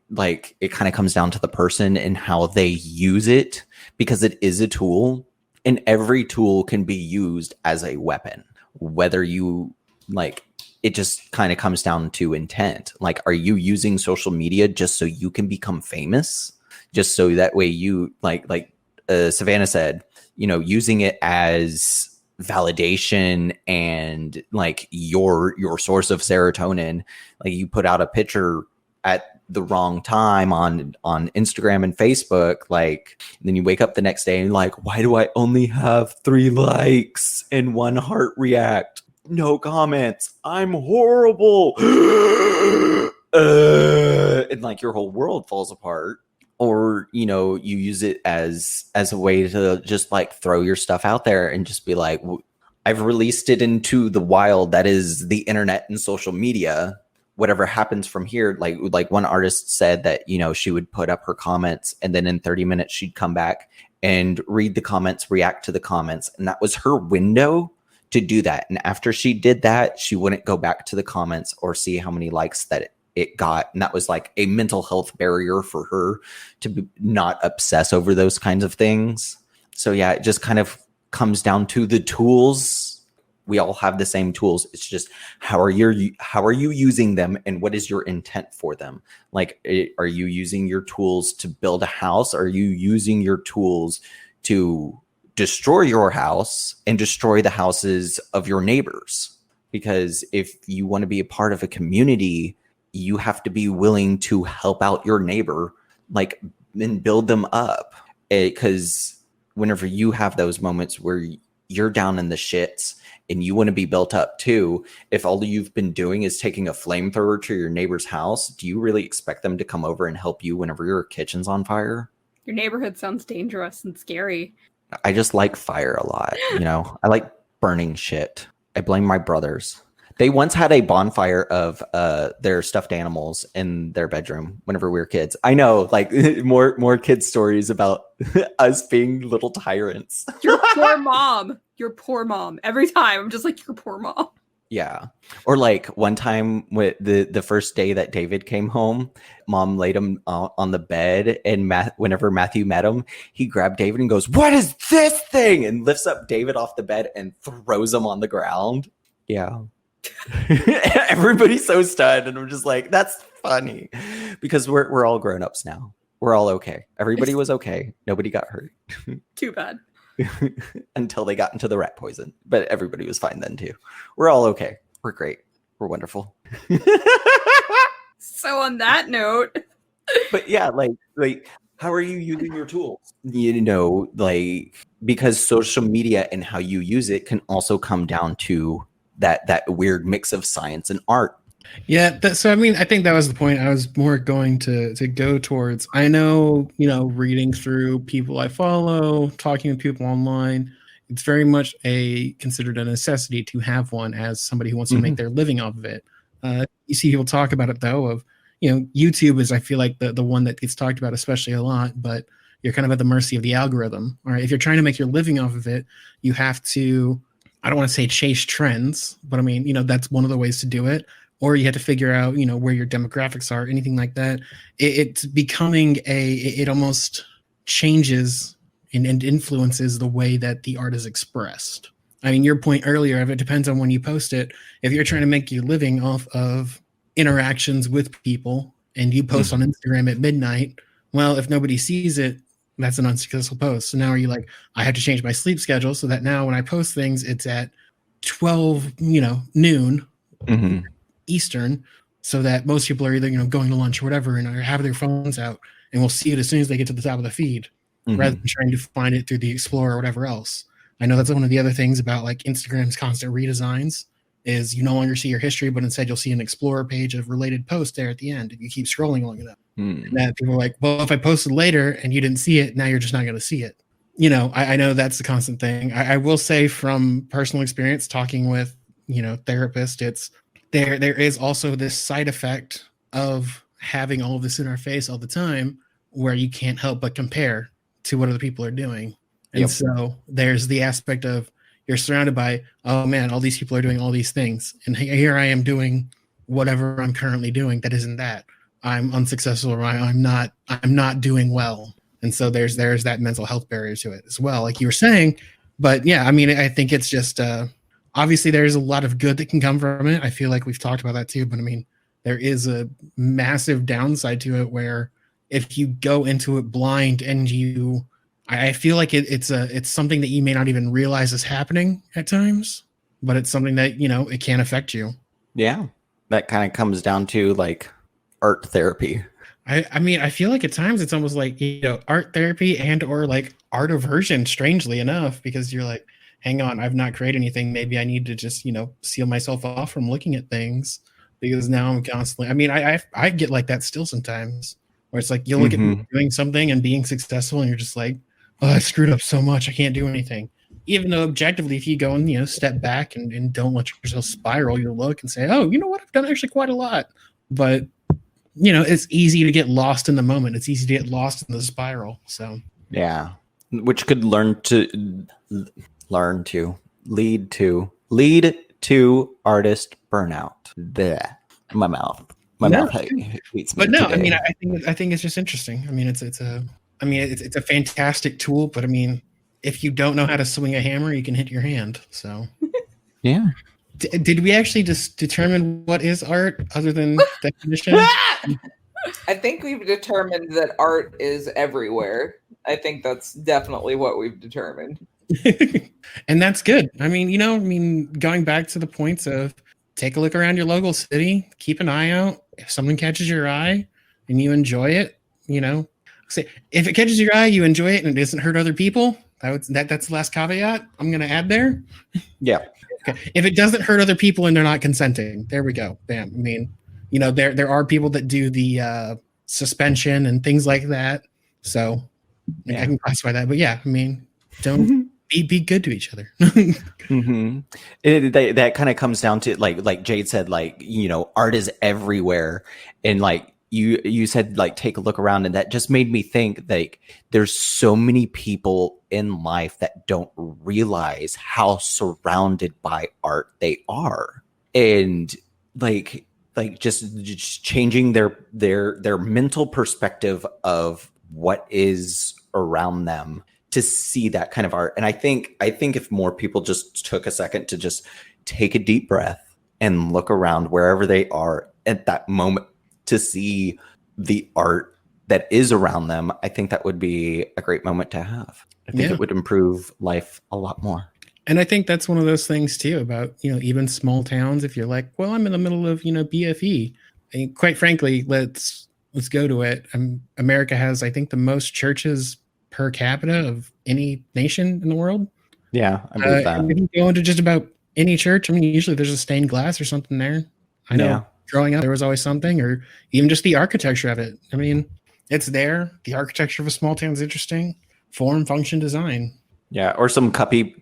kind of comes down to the person and how they use it, because it is a tool. And every tool can be used as a weapon, whether you like, it just kind of comes down to intent. Like, are you using social media just so you can become famous? Just so that way you like Savannah said, you know, using it as validation and like your source of serotonin. Like you put out a picture at the wrong time on Instagram and Facebook, like, and then you wake up the next day and like, why do I only have 3 likes and 1 heart react? No comments. I'm horrible. And like your whole world falls apart. Or, you know, you use it as a way to just like throw your stuff out there and just be like, I've released it into the wild that is the internet and social media. Whatever happens from here, like one artist said that, you know, she would put up her comments and then in 30 minutes she'd come back and read the comments, react to the comments. And that was her window to do that. And after she did that, she wouldn't go back to the comments or see how many likes that it got. And that was like a mental health barrier for her to not obsess over those kinds of things. So yeah, it just kind of comes down to the tools. We all have the same tools. It's just how are you using them and what is your intent for them? Like, are you using your tools to build a house? Are you using your tools to destroy your house and destroy the houses of your neighbors? Because if you want to be a part of a community, you have to be willing to help out your neighbor, like, and build them up. Because whenever you have those moments where you're down in the shits and you want to be built up too, if all you've been doing is taking a flamethrower to your neighbor's house, do you really expect them to come over and help you whenever your kitchen's on fire? Your neighborhood sounds dangerous and scary. I just like fire a lot, you know? I like burning shit. I blame my brothers. They once had a bonfire of their stuffed animals in their bedroom whenever we were kids. I know, like, more kids stories about us being little tyrants. Your poor mom. Your poor mom. Every time I'm just like, your poor mom. Yeah. Or like one time with the first day that David came home, mom laid him on the bed, and whenever Matthew met him, he grabbed David and goes, "What is this thing?" and lifts up David off the bed and throws him on the ground. Yeah. Everybody's so stunned, and I'm just like, that's funny, because we're all grown-ups now. We're all okay. Everybody was okay. Nobody got hurt. Too bad. Until they got into the rat poison, but everybody was fine then too. We're all okay. We're great. We're wonderful. So on that note, but yeah, like how are you using your tools? You know, like, because social media and how you use it can also come down to that weird mix of science and art. Yeah, so I mean, I think that was the point I was more going to go towards. I know, you know, reading through people I follow, talking with people online, it's very much considered a necessity to have one as somebody who wants to make their living off of it. You see people talk about it though, of, you know, YouTube is, I feel like, the one that gets talked about especially a lot, but you're kind of at the mercy of the algorithm. All right, if you're trying to make your living off of it, you have to, I don't want to say chase trends, but I mean, you know, that's one of the ways to do it. Or you have to figure out, you know, where your demographics are, anything like that. It's becoming it almost changes and influences the way that the art is expressed. I mean, your point earlier of it depends on when you post it. If you're trying to make your living off of interactions with people and you post on Instagram at midnight, well, if nobody sees it, that's an unsuccessful post. So now are you like, I have to change my sleep schedule so that now when I post things, it's at 12, noon. Eastern, so that most people are either, going to lunch or whatever and are having their phones out and will see it as soon as they get to the top of the feed, rather than trying to find it through the Explorer or whatever else. I know that's one of the other things about like Instagram's constant redesigns is you no longer see your history, but instead you'll see an Explorer page of related posts there at the end if you keep scrolling long enough. And that people are like, well, if I posted later and you didn't see it, now you're just not going to see it. I know that's the constant thing. I will say from personal experience talking with, therapists, it's there is also this side effect of having all of this in our face all the time where you can't help but compare to what other people are doing. And so there's the aspect of you're surrounded by, oh man, all these people are doing all these things. And here I am doing whatever I'm currently doing that isn't that. I'm unsuccessful or I'm not doing well. And so there's that mental health barrier to it as well, like you were saying. But yeah, I mean, I think it's just obviously there's a lot of good that can come from it. I feel like we've talked about that too. But I mean, there is a massive downside to it where if you go into it blind and I feel like it's something that you may not even realize is happening at times, but it's something that, it can affect you. Yeah. That kind of comes down to like art therapy. I mean, I feel like at times it's almost like, art therapy and or like art aversion, strangely enough, because you're like, hang on, I've not created anything. Maybe I need to just, seal myself off from looking at things because now I'm constantly, I mean, I get like that still sometimes where it's like, you look at me doing something and being successful and you're just like, oh, I screwed up so much. I can't do anything. Even though objectively, if you go and, step back and don't let yourself spiral, you'll look and say, oh, you know what? I've done actually quite a lot. But, it's easy to get lost in the moment. It's easy to get lost in the spiral. So, yeah, which could lead to artist burnout. Blech. My mouth hates me. But no, today. I mean, I think it's just interesting. I mean, it's a fantastic tool, but I mean, if you don't know how to swing a hammer, you can hit your hand. So, yeah. Did we actually just determine what is art other than definition? I think we've determined that art is everywhere. I think that's definitely what we've determined. And that's good. I mean, going back to the points of take a look around your local city, keep an eye out. If something catches your eye and you enjoy it, say if it catches your eye, you enjoy it and it doesn't hurt other people. That's the last caveat I'm going to add there. Yeah. Okay. If it doesn't hurt other people and they're not consenting, there we go. Bam. I mean, there are people that do the suspension and things like that. So I can classify that. But yeah, I mean, don't be good to each other. That kind of comes down to like Jade said, like, art is everywhere. And like you said, like, take a look around. And that just made me think like there's so many people in life that don't realize how surrounded by art they are. And like just changing their mental perspective of what is around them to see that kind of art. And I think if more people just took a second to just take a deep breath and look around wherever they are at that moment to see the art that is around them, I think that would be a great moment to have. I think it would improve life a lot more. And I think that's one of those things too about, even small towns. If you're like, well, I'm in the middle of, BFE. And quite frankly, let's go to it. America has, I think, the most churches per capita of any nation in the world. Yeah, I believe that. If you go into just about any church, I mean, usually there's a stained glass or something there. I know growing up, there was always something, or even just the architecture of it. I mean, it's there. The architecture of a small town is interesting. Form, function, design. Yeah, or some copy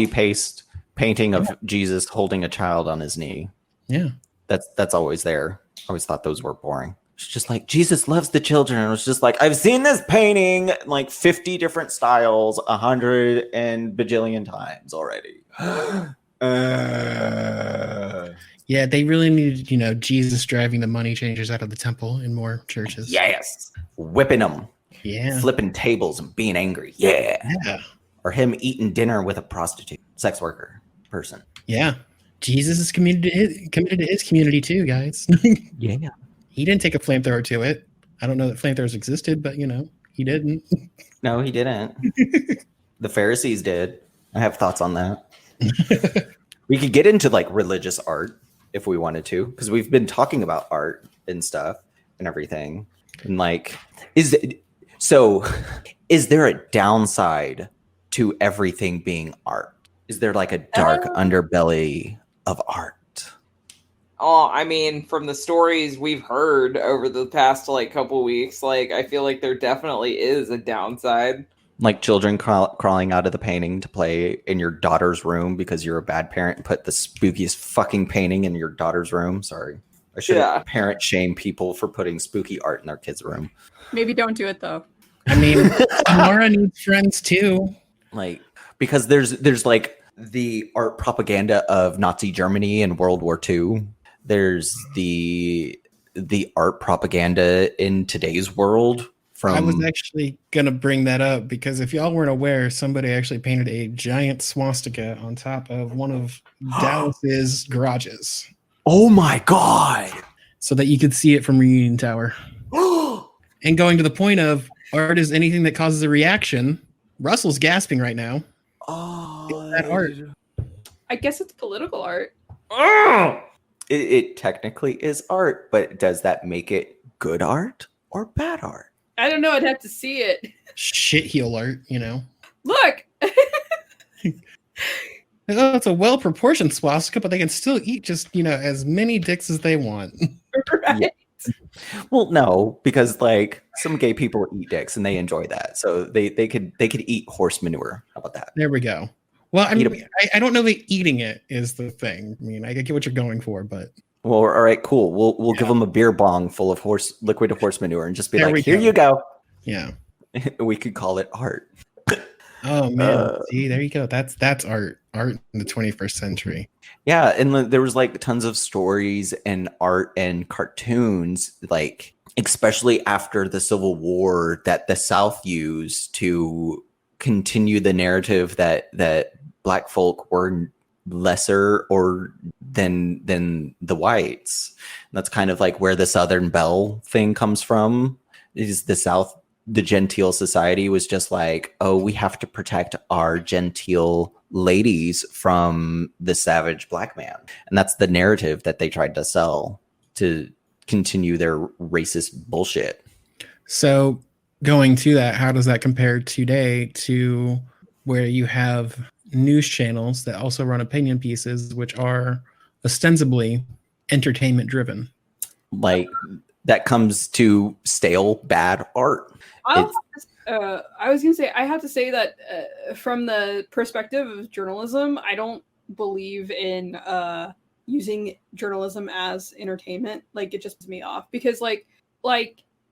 paste painting of Jesus holding a child on his knee. Yeah, that's always there. I always thought those were boring. It's just like Jesus loves the children. And it was just like, I've seen this painting like 50 different styles 100 and bajillion times already. Yeah, they really need, Jesus driving the money changers out of the temple in more churches. Yes, whipping them. Yeah, flipping tables and being angry. Yeah. Or him eating dinner with a prostitute, sex worker person. Yeah. Jesus is committed to his community too, guys. Yeah. He didn't take a flamethrower to it. I don't know that flamethrowers existed, but he didn't. No, he didn't. The Pharisees did. I have thoughts on that. We could get into like religious art if we wanted to, because we've been talking about art and stuff and everything. And like, is there a downside to everything being art? Is there like a dark underbelly of art? Oh, I mean, from the stories we've heard over the past like couple weeks, like I feel like there definitely is a downside. Like children crawling out of the painting to play in your daughter's room because you're a bad parent and put the spookiest fucking painting in your daughter's room. Sorry. I should parent shame people for putting spooky art in their kids' room. Maybe don't do it though. I mean, Laura needs friends too. Like, because there's like the art propaganda of Nazi Germany and World War II. There's the art propaganda in today's world. I was actually going to bring that up because if y'all weren't aware, somebody actually painted a giant swastika on top of one of Dallas's garages. Oh my God. So that you could see it from Reunion Tower. And going to the point of art is anything that causes a reaction. Russell's gasping right now. Oh, is that art? I guess it's political art. It technically is art, but does that make it good art or bad art? I don't know. I'd have to see it. Shit heel art, you know. Look. Oh, it's a well-proportioned swastika, but they can still eat just, as many dicks as they want. Right. Yeah. Well, no, because like some gay people eat dicks and they enjoy that, so they could eat horse manure. How about that? There we go. Well, I mean, I don't know that eating it is the thing. I mean, I get what you're going for, but well, all right, cool. We'll give them a beer bong full of liquid horse manure and just be there like, here you go. Yeah, we could call it art. Oh man, see, there you go. That's art in the 21st century. Yeah, and there was like tons of stories and art and cartoons, like especially after the Civil War, that the South used to continue the narrative that Black folk were lesser or than the whites. And that's kind of like where the Southern Belle thing comes from. Is the South, the genteel society was just like, oh, we have to protect our genteel ladies from the savage black man. And that's the narrative that they tried to sell to continue their racist bullshit. So going to that, how does that compare today to where you have news channels that also run opinion pieces, which are ostensibly entertainment driven? Like, that comes to stale, bad art. I was going to say, I have to say that from the perspective of journalism, I don't believe in using journalism as entertainment. Like, it just pisses me off because like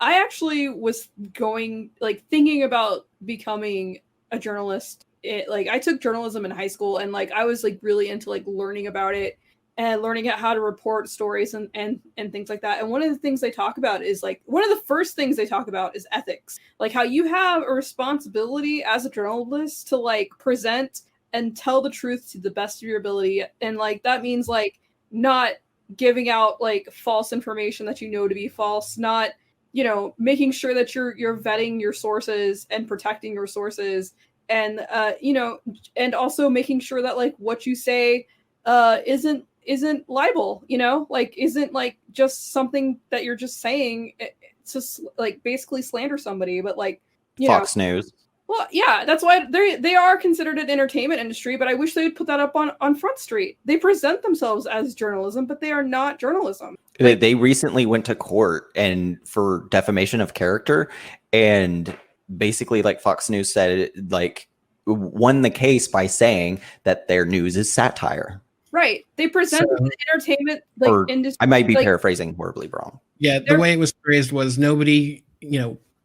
I actually was thinking about becoming a journalist. I took journalism in high school and like I was like really into like learning about it and learning how to report stories and things like that. And one of the things they talk about is like, one of the first things they talk about is ethics. Like how you have a responsibility as a journalist to like present and tell the truth to the best of your ability. And like, that means like not giving out like false information that you know to be false, not, making sure that you're vetting your sources and protecting your sources. And, and also making sure that like what you say isn't libel, isn't like just something that you're just saying to like basically slander somebody, but like, Fox News. Well, yeah, that's why they are considered an entertainment industry, but I wish they would put that up on Front Street. They present themselves as journalism, but they are not journalism. They recently went to court and for defamation of character, and basically like Fox News said, like won the case by saying that their news is satire. Right. They present the entertainment industry. I might be paraphrasing horribly wrong. Yeah, the way it was phrased was nobody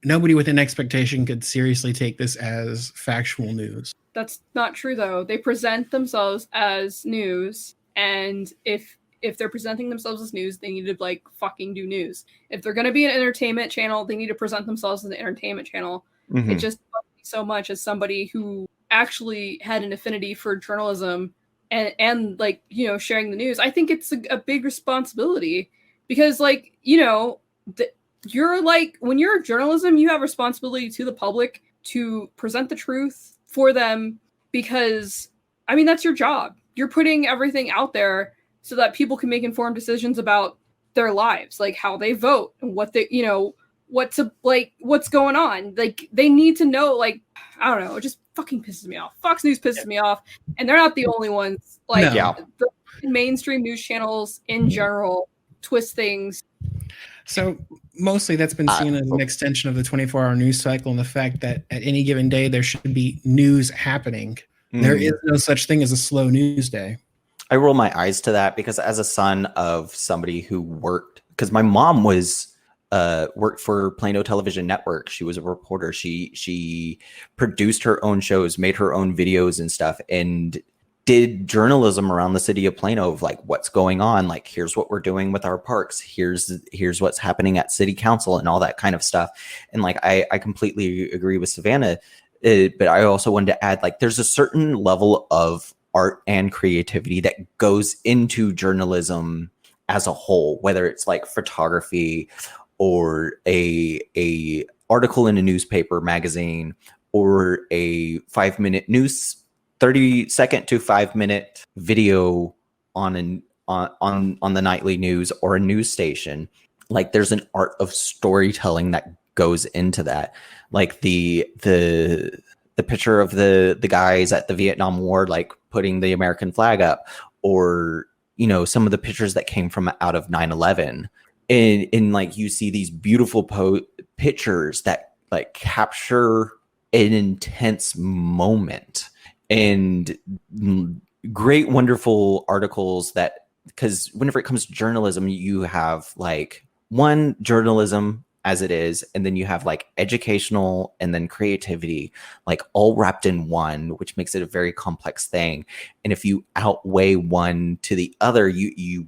within expectation could seriously take this as factual news. That's not true though. They present themselves as news, and if they're presenting themselves as news, they need to like fucking do news. If they're going to be an entertainment channel, they need to present themselves as an entertainment channel. Mm-hmm. It just bugs me so much as somebody who actually had an affinity for journalism and like, sharing the news. I think it's a big responsibility because like, you're like, when you're journalism, you have responsibility to the public to present the truth for them because, I mean, that's your job. You're putting everything out there so that people can make informed decisions about their lives, like how they vote and what they, what's going on. Like they need to know, like, I don't know, it just fucking pisses me off. Fox News pisses me off, and they're not the only ones. Like No. Yeah. the mainstream news channels in general twist things. So mostly that's been seen as an extension of the 24-hour news cycle and the fact that at any given day there should be news happening. There is no such thing as a slow news day. I roll my eyes to that because as a son of somebody who worked, because my mom was worked for Plano Television Network. She was a reporter. She produced her own shows, made her own videos and stuff, and did journalism around the city of Plano of like what's going on. Like, here's what we're doing with our parks. Here's what's happening at city council and all that kind of stuff. And like, I completely agree with Savannah. But I also wanted to add, like, there's a certain level of art and creativity that goes into journalism as a whole, whether it's like photography or a article in a newspaper magazine or a 5-minute news, 30-second to 5-minute video on the nightly news or a news station. Like, there's an art of storytelling that goes into that. Like the picture of the guys at the Vietnam War, like putting the American flag up, or some of the pictures that came from out of 9/11, and like you see these beautiful pictures that like capture an intense moment, and great wonderful articles that, because whenever it comes to journalism, you have like one, journalism as it is, and then you have like educational and then creativity, like all wrapped in one, which makes it a very complex thing. And if you outweigh one to the other, you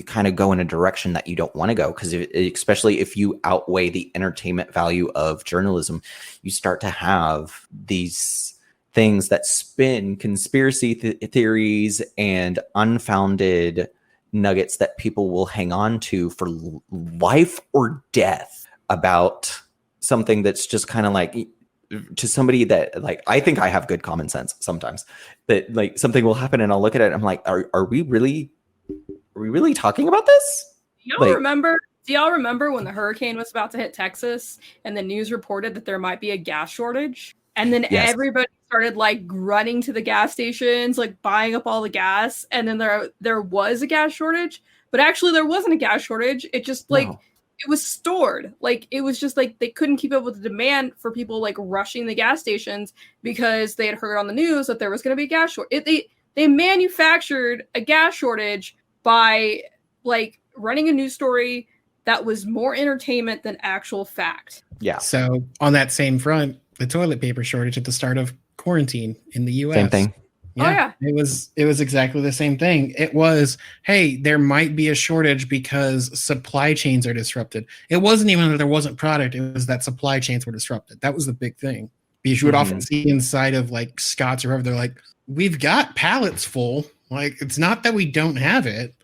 kind of go in a direction that you don't want to go, because especially if you outweigh the entertainment value of journalism, you start to have these things that spin conspiracy theories and unfounded nuggets that people will hang on to for life or death about something that's just kind of like, to somebody that, like, I think I have good common sense sometimes, that like something will happen and I'll look at it and I'm like, are we really talking about this? Do y'all remember when the hurricane was about to hit Texas and the news reported that there might be a gas shortage? And then Yes. everybody started like running to the gas stations, like buying up all the gas. And then there was a gas shortage, but actually there wasn't a gas shortage. It just like, No. It was stored. Like, it was just like they couldn't keep up with the demand for people like rushing the gas stations because they had heard on the news that there was going to be a gas shortage. They manufactured a gas shortage by like running a news story that was more entertainment than actual fact. Yeah. So on that same front, the toilet paper shortage at the start of quarantine in the US. Same thing. Yeah, it was exactly the same thing. It was, hey, there might be a shortage because supply chains are disrupted. It wasn't even that there wasn't product, it was that supply chains were disrupted. That was the big thing. Because you would often see inside of like Scott's or wherever, they're like, we've got pallets full. Like, it's not that we don't have it.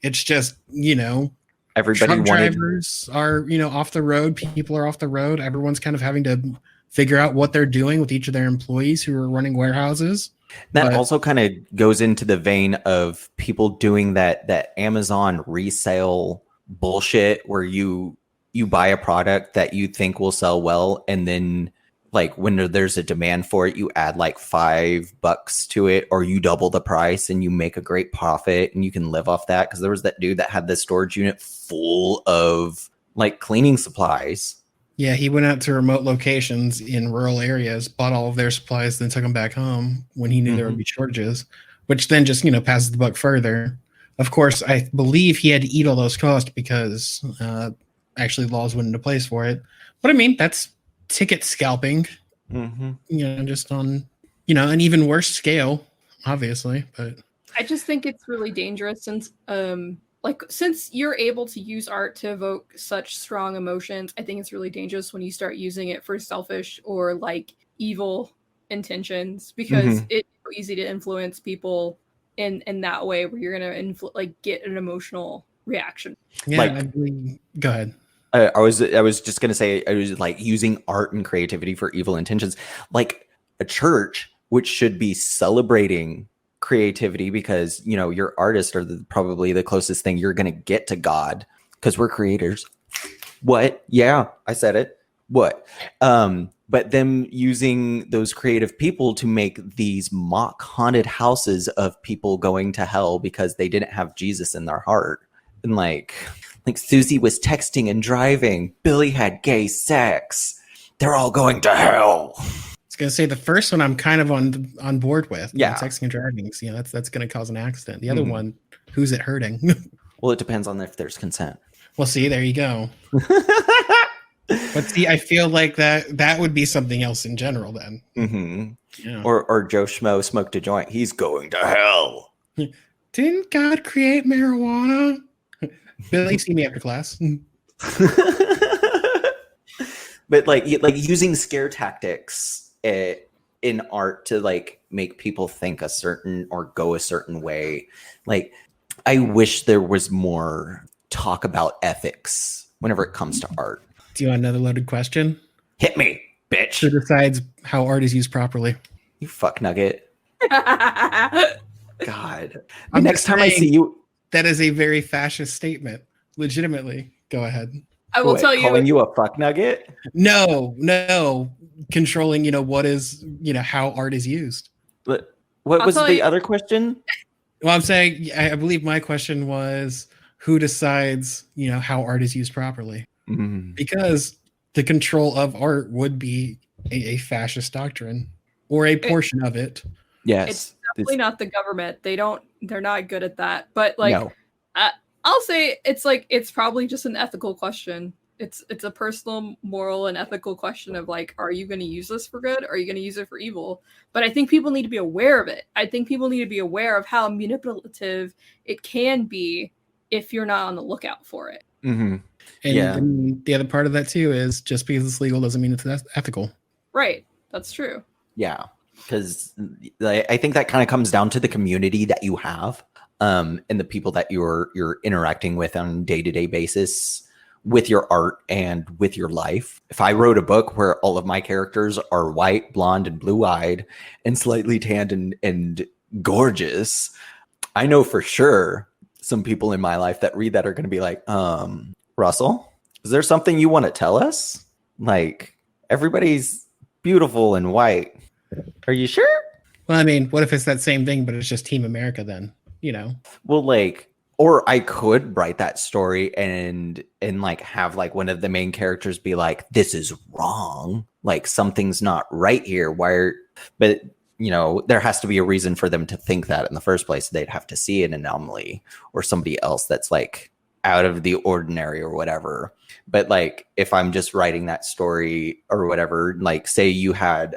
It's just, Everybody truck wanted. drivers are, off the road. People are off the road. Everyone's kind of having to figure out what they're doing with each of their employees who are running warehouses. That also kind of goes into the vein of people doing that Amazon resale bullshit where you buy a product that you think will sell well, and then like when there's a demand for it, you add like $5 to it, or you double the price and you make a great profit and you can live off that. Because there was that dude that had this storage unit full of like cleaning supplies. Yeah, he went out to remote locations in rural areas, bought all of their supplies, then took them back home when he knew there would be shortages, which then just, passes the buck further. Of course, I believe he had to eat all those costs because actually laws went into place for it. But I mean, that's ticket scalping, just on, an even worse scale, obviously. But I just think it's really dangerous since you're able to use art to evoke such strong emotions. I think it's really dangerous when you start using it for selfish or like evil intentions, because it's so easy to influence people in that way where you're going to get an emotional reaction. yeah, Like- I believe. Go ahead. I was just gonna say, I was like using art and creativity for evil intentions, like a church which should be celebrating creativity because, you know, your artists are probably the closest thing you're going to get to God because we're creators. What? Yeah, I said it. What? But them using those creative people to make these mock haunted houses of people going to hell because they didn't have Jesus in their heart. And like Susie was texting and driving. Billy had gay sex. They're all going to hell. I was gonna say the first one I'm kind of on board with. Yeah. Texting and driving. So, that's gonna cause an accident. The other Mhm. one, who's it hurting? Well, it depends on if there's consent. Well, see, there you go. But see, I feel like that would be something else in general then. Mm-hmm. Yeah. Or Joe Schmo smoked a joint. He's going to hell. Didn't God create marijuana? Billy, see me after class. But like using scare tactics in art to like make people think a certain or go a certain way. Like, I wish there was more talk about ethics whenever it comes to art. Do you want another loaded question? Hit me, bitch. Who decides how art is used properly? You fuck nugget. I God. I'm Next just time I saying- see you, That is a very fascist statement. Legitimately. Go ahead. will what, tell you. calling you a fuck nugget. No. Controlling, what is, how art is used. What was tell the you- other question? Well, I'm saying, I believe my question was who decides, how art is used properly? Mm. Because the control of art would be a fascist doctrine or a portion of it. Yes. It's definitely not the government. They're not good at that. But like, No. I'll say it's probably just an ethical question. It's a personal, moral, and ethical question of like, are you going to use this for good? Or are you going to use it for evil? But I think people need to be aware of it. I think people need to be aware of how manipulative it can be if you're not on the lookout for it. Mm-hmm. And Yeah. then the other part of that too is just because it's legal doesn't mean it's ethical. Right. That's true. Yeah, because I think that kind of comes down to the community that you have, and the people that you're interacting with on a day-to-day basis with your art and with your life. If I wrote a book where all of my characters are white, blonde, and blue-eyed, and slightly tanned and gorgeous, I know for sure some people in my life that read that are going to be like, Russell, is there something you want to tell us? Like, everybody's beautiful and white. Are you sure? Well, I mean, what if it's that same thing, but it's just Team America then? Well, like, or I could write that story and like have like one of the main characters be like, this is wrong. Like, something's not right here. But there has to be a reason for them to think that in the first place. They'd have to see an anomaly or somebody else that's like out of the ordinary or whatever. But like, if I'm just writing that story or whatever, like say you had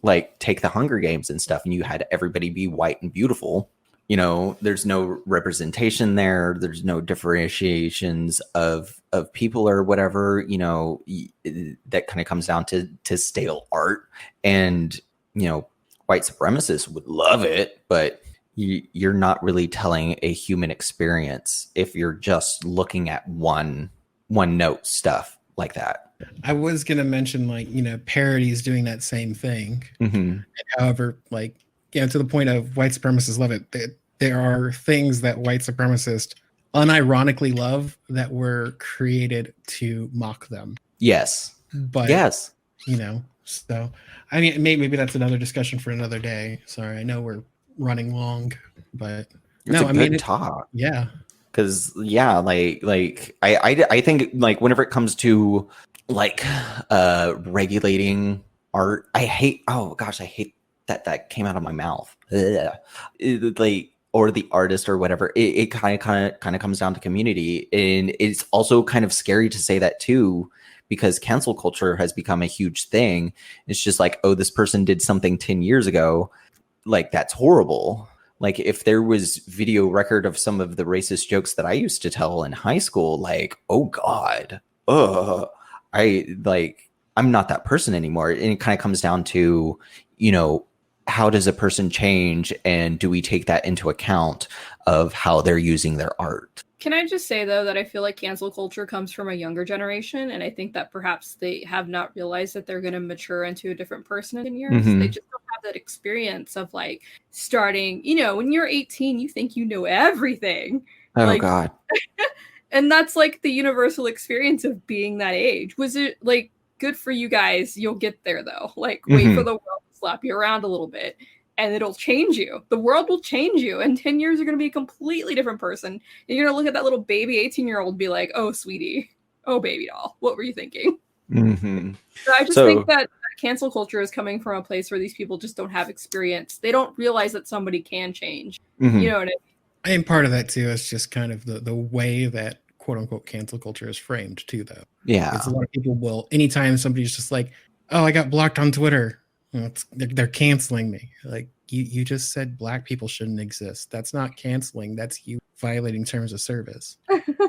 like take the Hunger Games and stuff and you had everybody be white and beautiful, there's no representation there. There's no differentiations of people or whatever, that kind of comes down to stale art. And, white supremacists would love it, but you're not really telling a human experience if you're just looking at one note stuff like that. I was going to mention parodies doing that same thing. Mm-hmm. However, to the point of white supremacists love it. There are things that white supremacists unironically love that were created to mock them. Yes. But yes. So I mean, maybe that's another discussion for another day. Sorry, I know we're running long, but It's a good talk. Yeah. Because I think like whenever it comes to like regulating art, I hate that came out of my mouth. Or the artist or whatever. It kind of comes down to community, and it's also kind of scary to say that too, because cancel culture has become a huge thing. It's just like, oh, this person did something 10 years ago, like that's horrible. Like if there was video record of some of the racist jokes that I used to tell in high school, like, oh God, I'm not that person anymore. And it kind of comes down to, how does a person change, and do we take that into account of how they're using their art? Can I just say, though, that I feel like cancel culture comes from a younger generation, and I think that perhaps they have not realized that they're going to mature into a different person in years. Mhm. They just don't have that experience of like starting, when you're 18, you think you know everything. Oh Like, God. and that's like the universal experience of being that age. Was it like good for you guys? You'll get there though. Like, wait for the world to slap you around a little bit and it'll change you. The world will change you. In 10 years, you're going to be a completely different person. And you're going to look at that little baby 18-year-old and be like, oh, sweetie, oh, baby doll, what were you thinking? So I just think that cancel culture is coming from a place where these people just don't have experience. They don't realize that somebody can change. You know what I mean? And part of that too is just kind of the way that quote unquote cancel culture is framed too, though. Yeah. Because a lot of people will, anytime somebody's just like, oh, I got blocked on Twitter, they're canceling me. Like, you just said black people shouldn't exist. That's not canceling. That's you violating terms of service.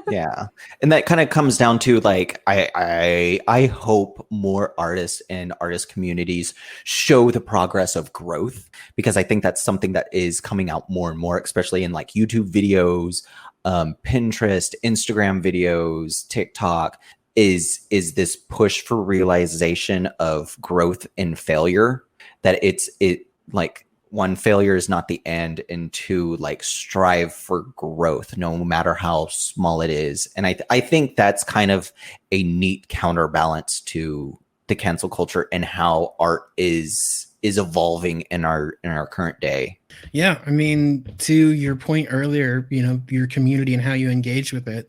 Yeah. And that kind of comes down to like, I hope more artists and artist communities show the progress of growth, because I think that's something that is coming out more and more, especially in like YouTube videos, Pinterest, Instagram videos, TikTok, is this push for realization of growth and failure, that it like, one, failure is not the end, and two, like, strive for growth no matter how small it is. And I think that's kind of a neat counterbalance to the cancel culture and how art is evolving in our current day. Yeah, I mean, to your point earlier, your community and how you engage with it.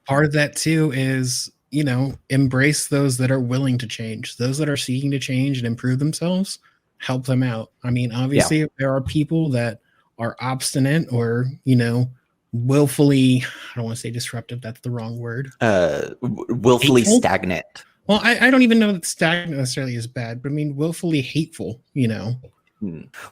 Part of that too is, embrace those that are willing to change, those that are seeking to change and improve themselves. Help them out. I mean, obviously, there are people that are obstinate or, willfully, I don't want to say disruptive, that's the wrong word. Willfully hateful? Stagnant. Well, I don't even know that stagnant necessarily is bad, but I mean, willfully hateful,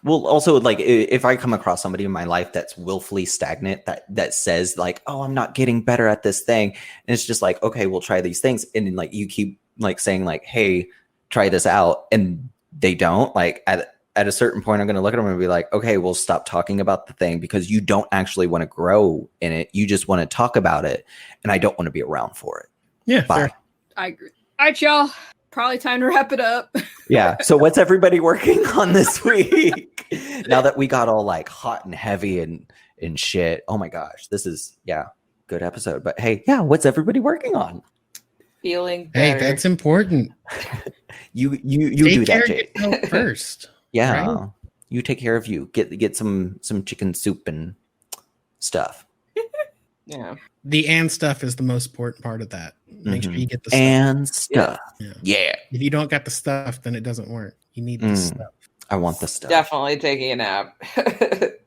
Well, also, like, if I come across somebody in my life that's willfully stagnant, that says like, oh, I'm not getting better at this thing, and it's just like, okay, we'll try these things, and then like you keep like saying like, hey, try this out, and they don't, like, at a certain point, I'm going to look at them and be like, okay, we'll stop talking about the thing, because you don't actually want to grow in it. You just want to talk about it, and I don't want to be around for it. Yeah, bye. fair. I agree. All right, y'all. Probably time to wrap it up. Yeah. So what's everybody working on this week? Now that we got all like hot and heavy and shit. Oh my gosh. This is, good episode. But hey, what's everybody working on? Feeling better. Hey, that's important. You Take do care that, of Jake. yourself first. Yeah. Right? You take care of you. Get some chicken soup and stuff. Yeah. The and stuff is the most important part of that. Make sure you get the stuff. And stuff. Yeah. If you don't got the stuff, then it doesn't work. You need the stuff. I want the stuff. Definitely taking a nap.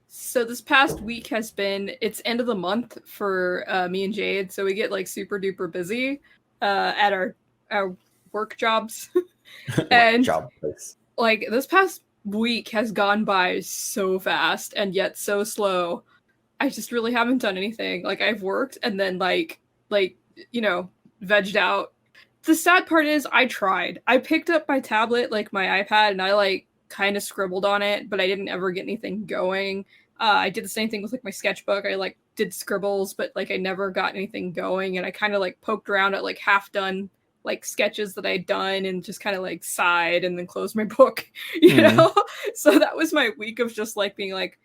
So this past week has been, it's end of the month for me and Jade, so we get like super duper busy at our work jobs. And job place. like this past week has gone by so fast and yet so slow. I just really haven't done anything. Like, I've worked and then like vegged out. The sad part is I tried. I picked up my tablet, like my iPad, and I like kind of scribbled on it, but I didn't ever get anything going. I did the same thing with like my sketchbook. I like did scribbles, but like I never got anything going. And I kind of like poked around at like half done like sketches that I'd done and just kind of like sighed and then closed my book, you know? So that was my week of just like being like,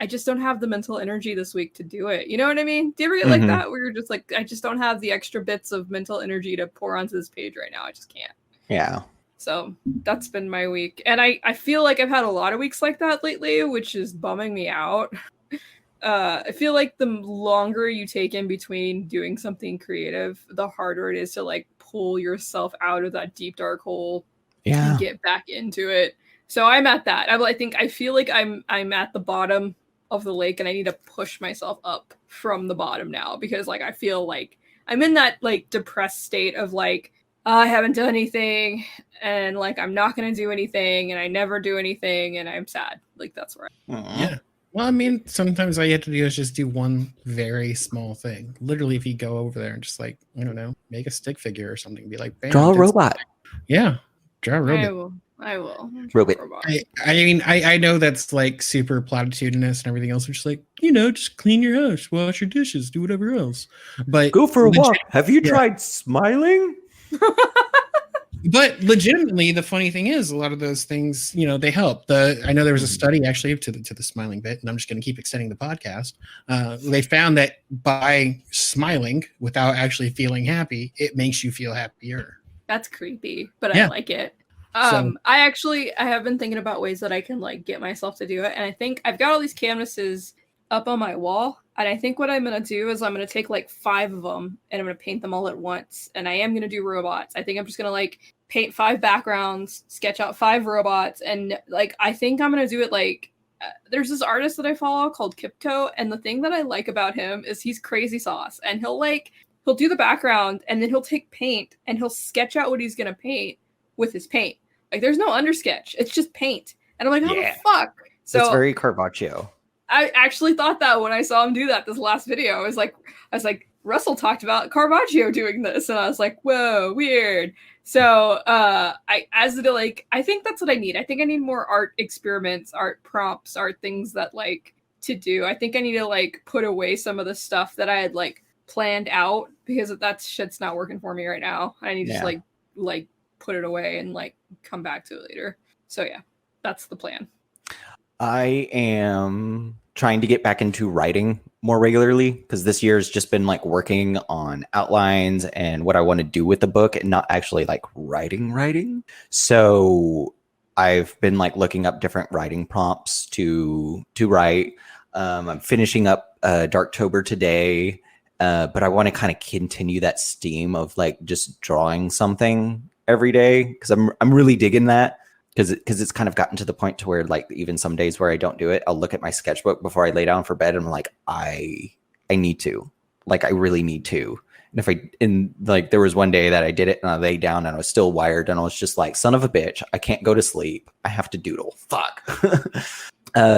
I just don't have the mental energy this week to do it. You know what I mean? Do you ever get like that where you're just like, I just don't have the extra bits of mental energy to pour onto this page right now. I just can't. Yeah. So that's been my week. And I feel like I've had a lot of weeks like that lately, which is bumming me out. I feel like the longer you take in between doing something creative, the harder it is to like pull yourself out of that deep dark hole and get back into it. So I'm at that. I feel like I'm at the bottom of the lake and I need to push myself up from the bottom now, because like I feel like I'm in that like depressed state of like I haven't done anything and like I'm not going to do anything and I never do anything and I'm sad. Like that's where Yeah. Well, I mean, sometimes all you have to do is just do one very small thing. Literally, if you go over there and just like, I don't know, make a stick figure or something, be like, bam, Draw a robot. Yeah. Draw a robot. I will. Robot. I mean, I know that's like super platitudinous and everything else. Which is like, just clean your house, wash your dishes, do whatever else. But Go for a legit- walk. Have you tried smiling? But legitimately, the funny thing is, a lot of those things, they help. I know there was a study actually to the smiling bit, and I'm just going to keep extending the podcast. They found that by smiling without actually feeling happy, it makes you feel happier. That's creepy, but Yeah. I like it. So- I have been thinking about ways that I can like get myself to do it, and I think I've got all these canvases up on my wall, and I think what I'm gonna do is I'm gonna take like 5 of them and I'm gonna paint them all at once, and I am gonna do robots. I think I'm just gonna like paint 5 backgrounds, sketch out 5 robots, and like I think I'm gonna do it like there's this artist that I follow called Kipto, and the thing that I like about him is he's crazy sauce, and he'll do the background and then he'll take paint and he'll sketch out what he's gonna paint with his paint. Like there's no undersketch, it's just paint, and I'm like, how the fuck? So it's very Carpaccio. I actually thought that when I saw him do that this last video. I was like, Russell talked about Carpaccio doing this, and I was like, whoa, weird. So I think that's what I need. I think I need more art experiments, art prompts, art things that like to do. I think I need to like put away some of the stuff that I had like planned out, because that shit's not working for me right now. I need to just like put it away and like come back to it later. So yeah, that's the plan. I am trying to get back into writing more regularly, because this year has just been like working on outlines and what I want to do with the book, and not actually like writing. So I've been like looking up different writing prompts to write. I'm finishing up Darktober today, but I want to kind of continue that steam of like just drawing something every day, because I'm really digging that. Because it's kind of gotten to the point to where like even some days where I don't do it, I'll look at my sketchbook before I lay down for bed and I'm like, I need to, like, I really need to. And there was one day that I did it and I lay down and I was still wired and I was just like, son of a bitch, I can't go to sleep. I have to doodle. Fuck.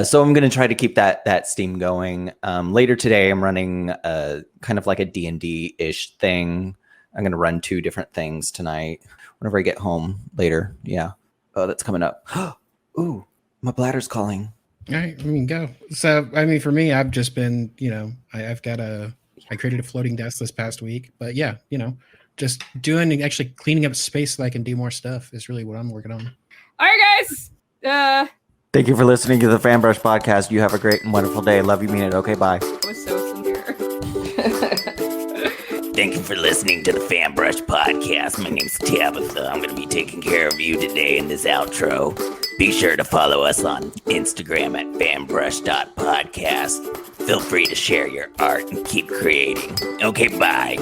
So I'm going to try to keep that steam going. Later today, I'm running kind of like a D&D-ish thing. I'm going to run 2 different things tonight whenever I get home later. Yeah. Oh, that's coming up. Ooh, my bladder's calling. All right, we can go. So, I mean, for me, I've just been, I created a floating desk this past week, but yeah, just actually cleaning up space so I can do more stuff is really what I'm working on. All right, guys. Thank you for listening to the Fanbrush Podcast. You have a great and wonderful day. Love you, mean it. Okay, bye. It was so sincere. Thank you for listening to the Fanbrush Podcast. My name's Tabitha. I'm going to be taking care of you today in this outro. Be sure to follow us on Instagram at fanbrush.podcast. Feel free to share your art and keep creating. Okay, bye.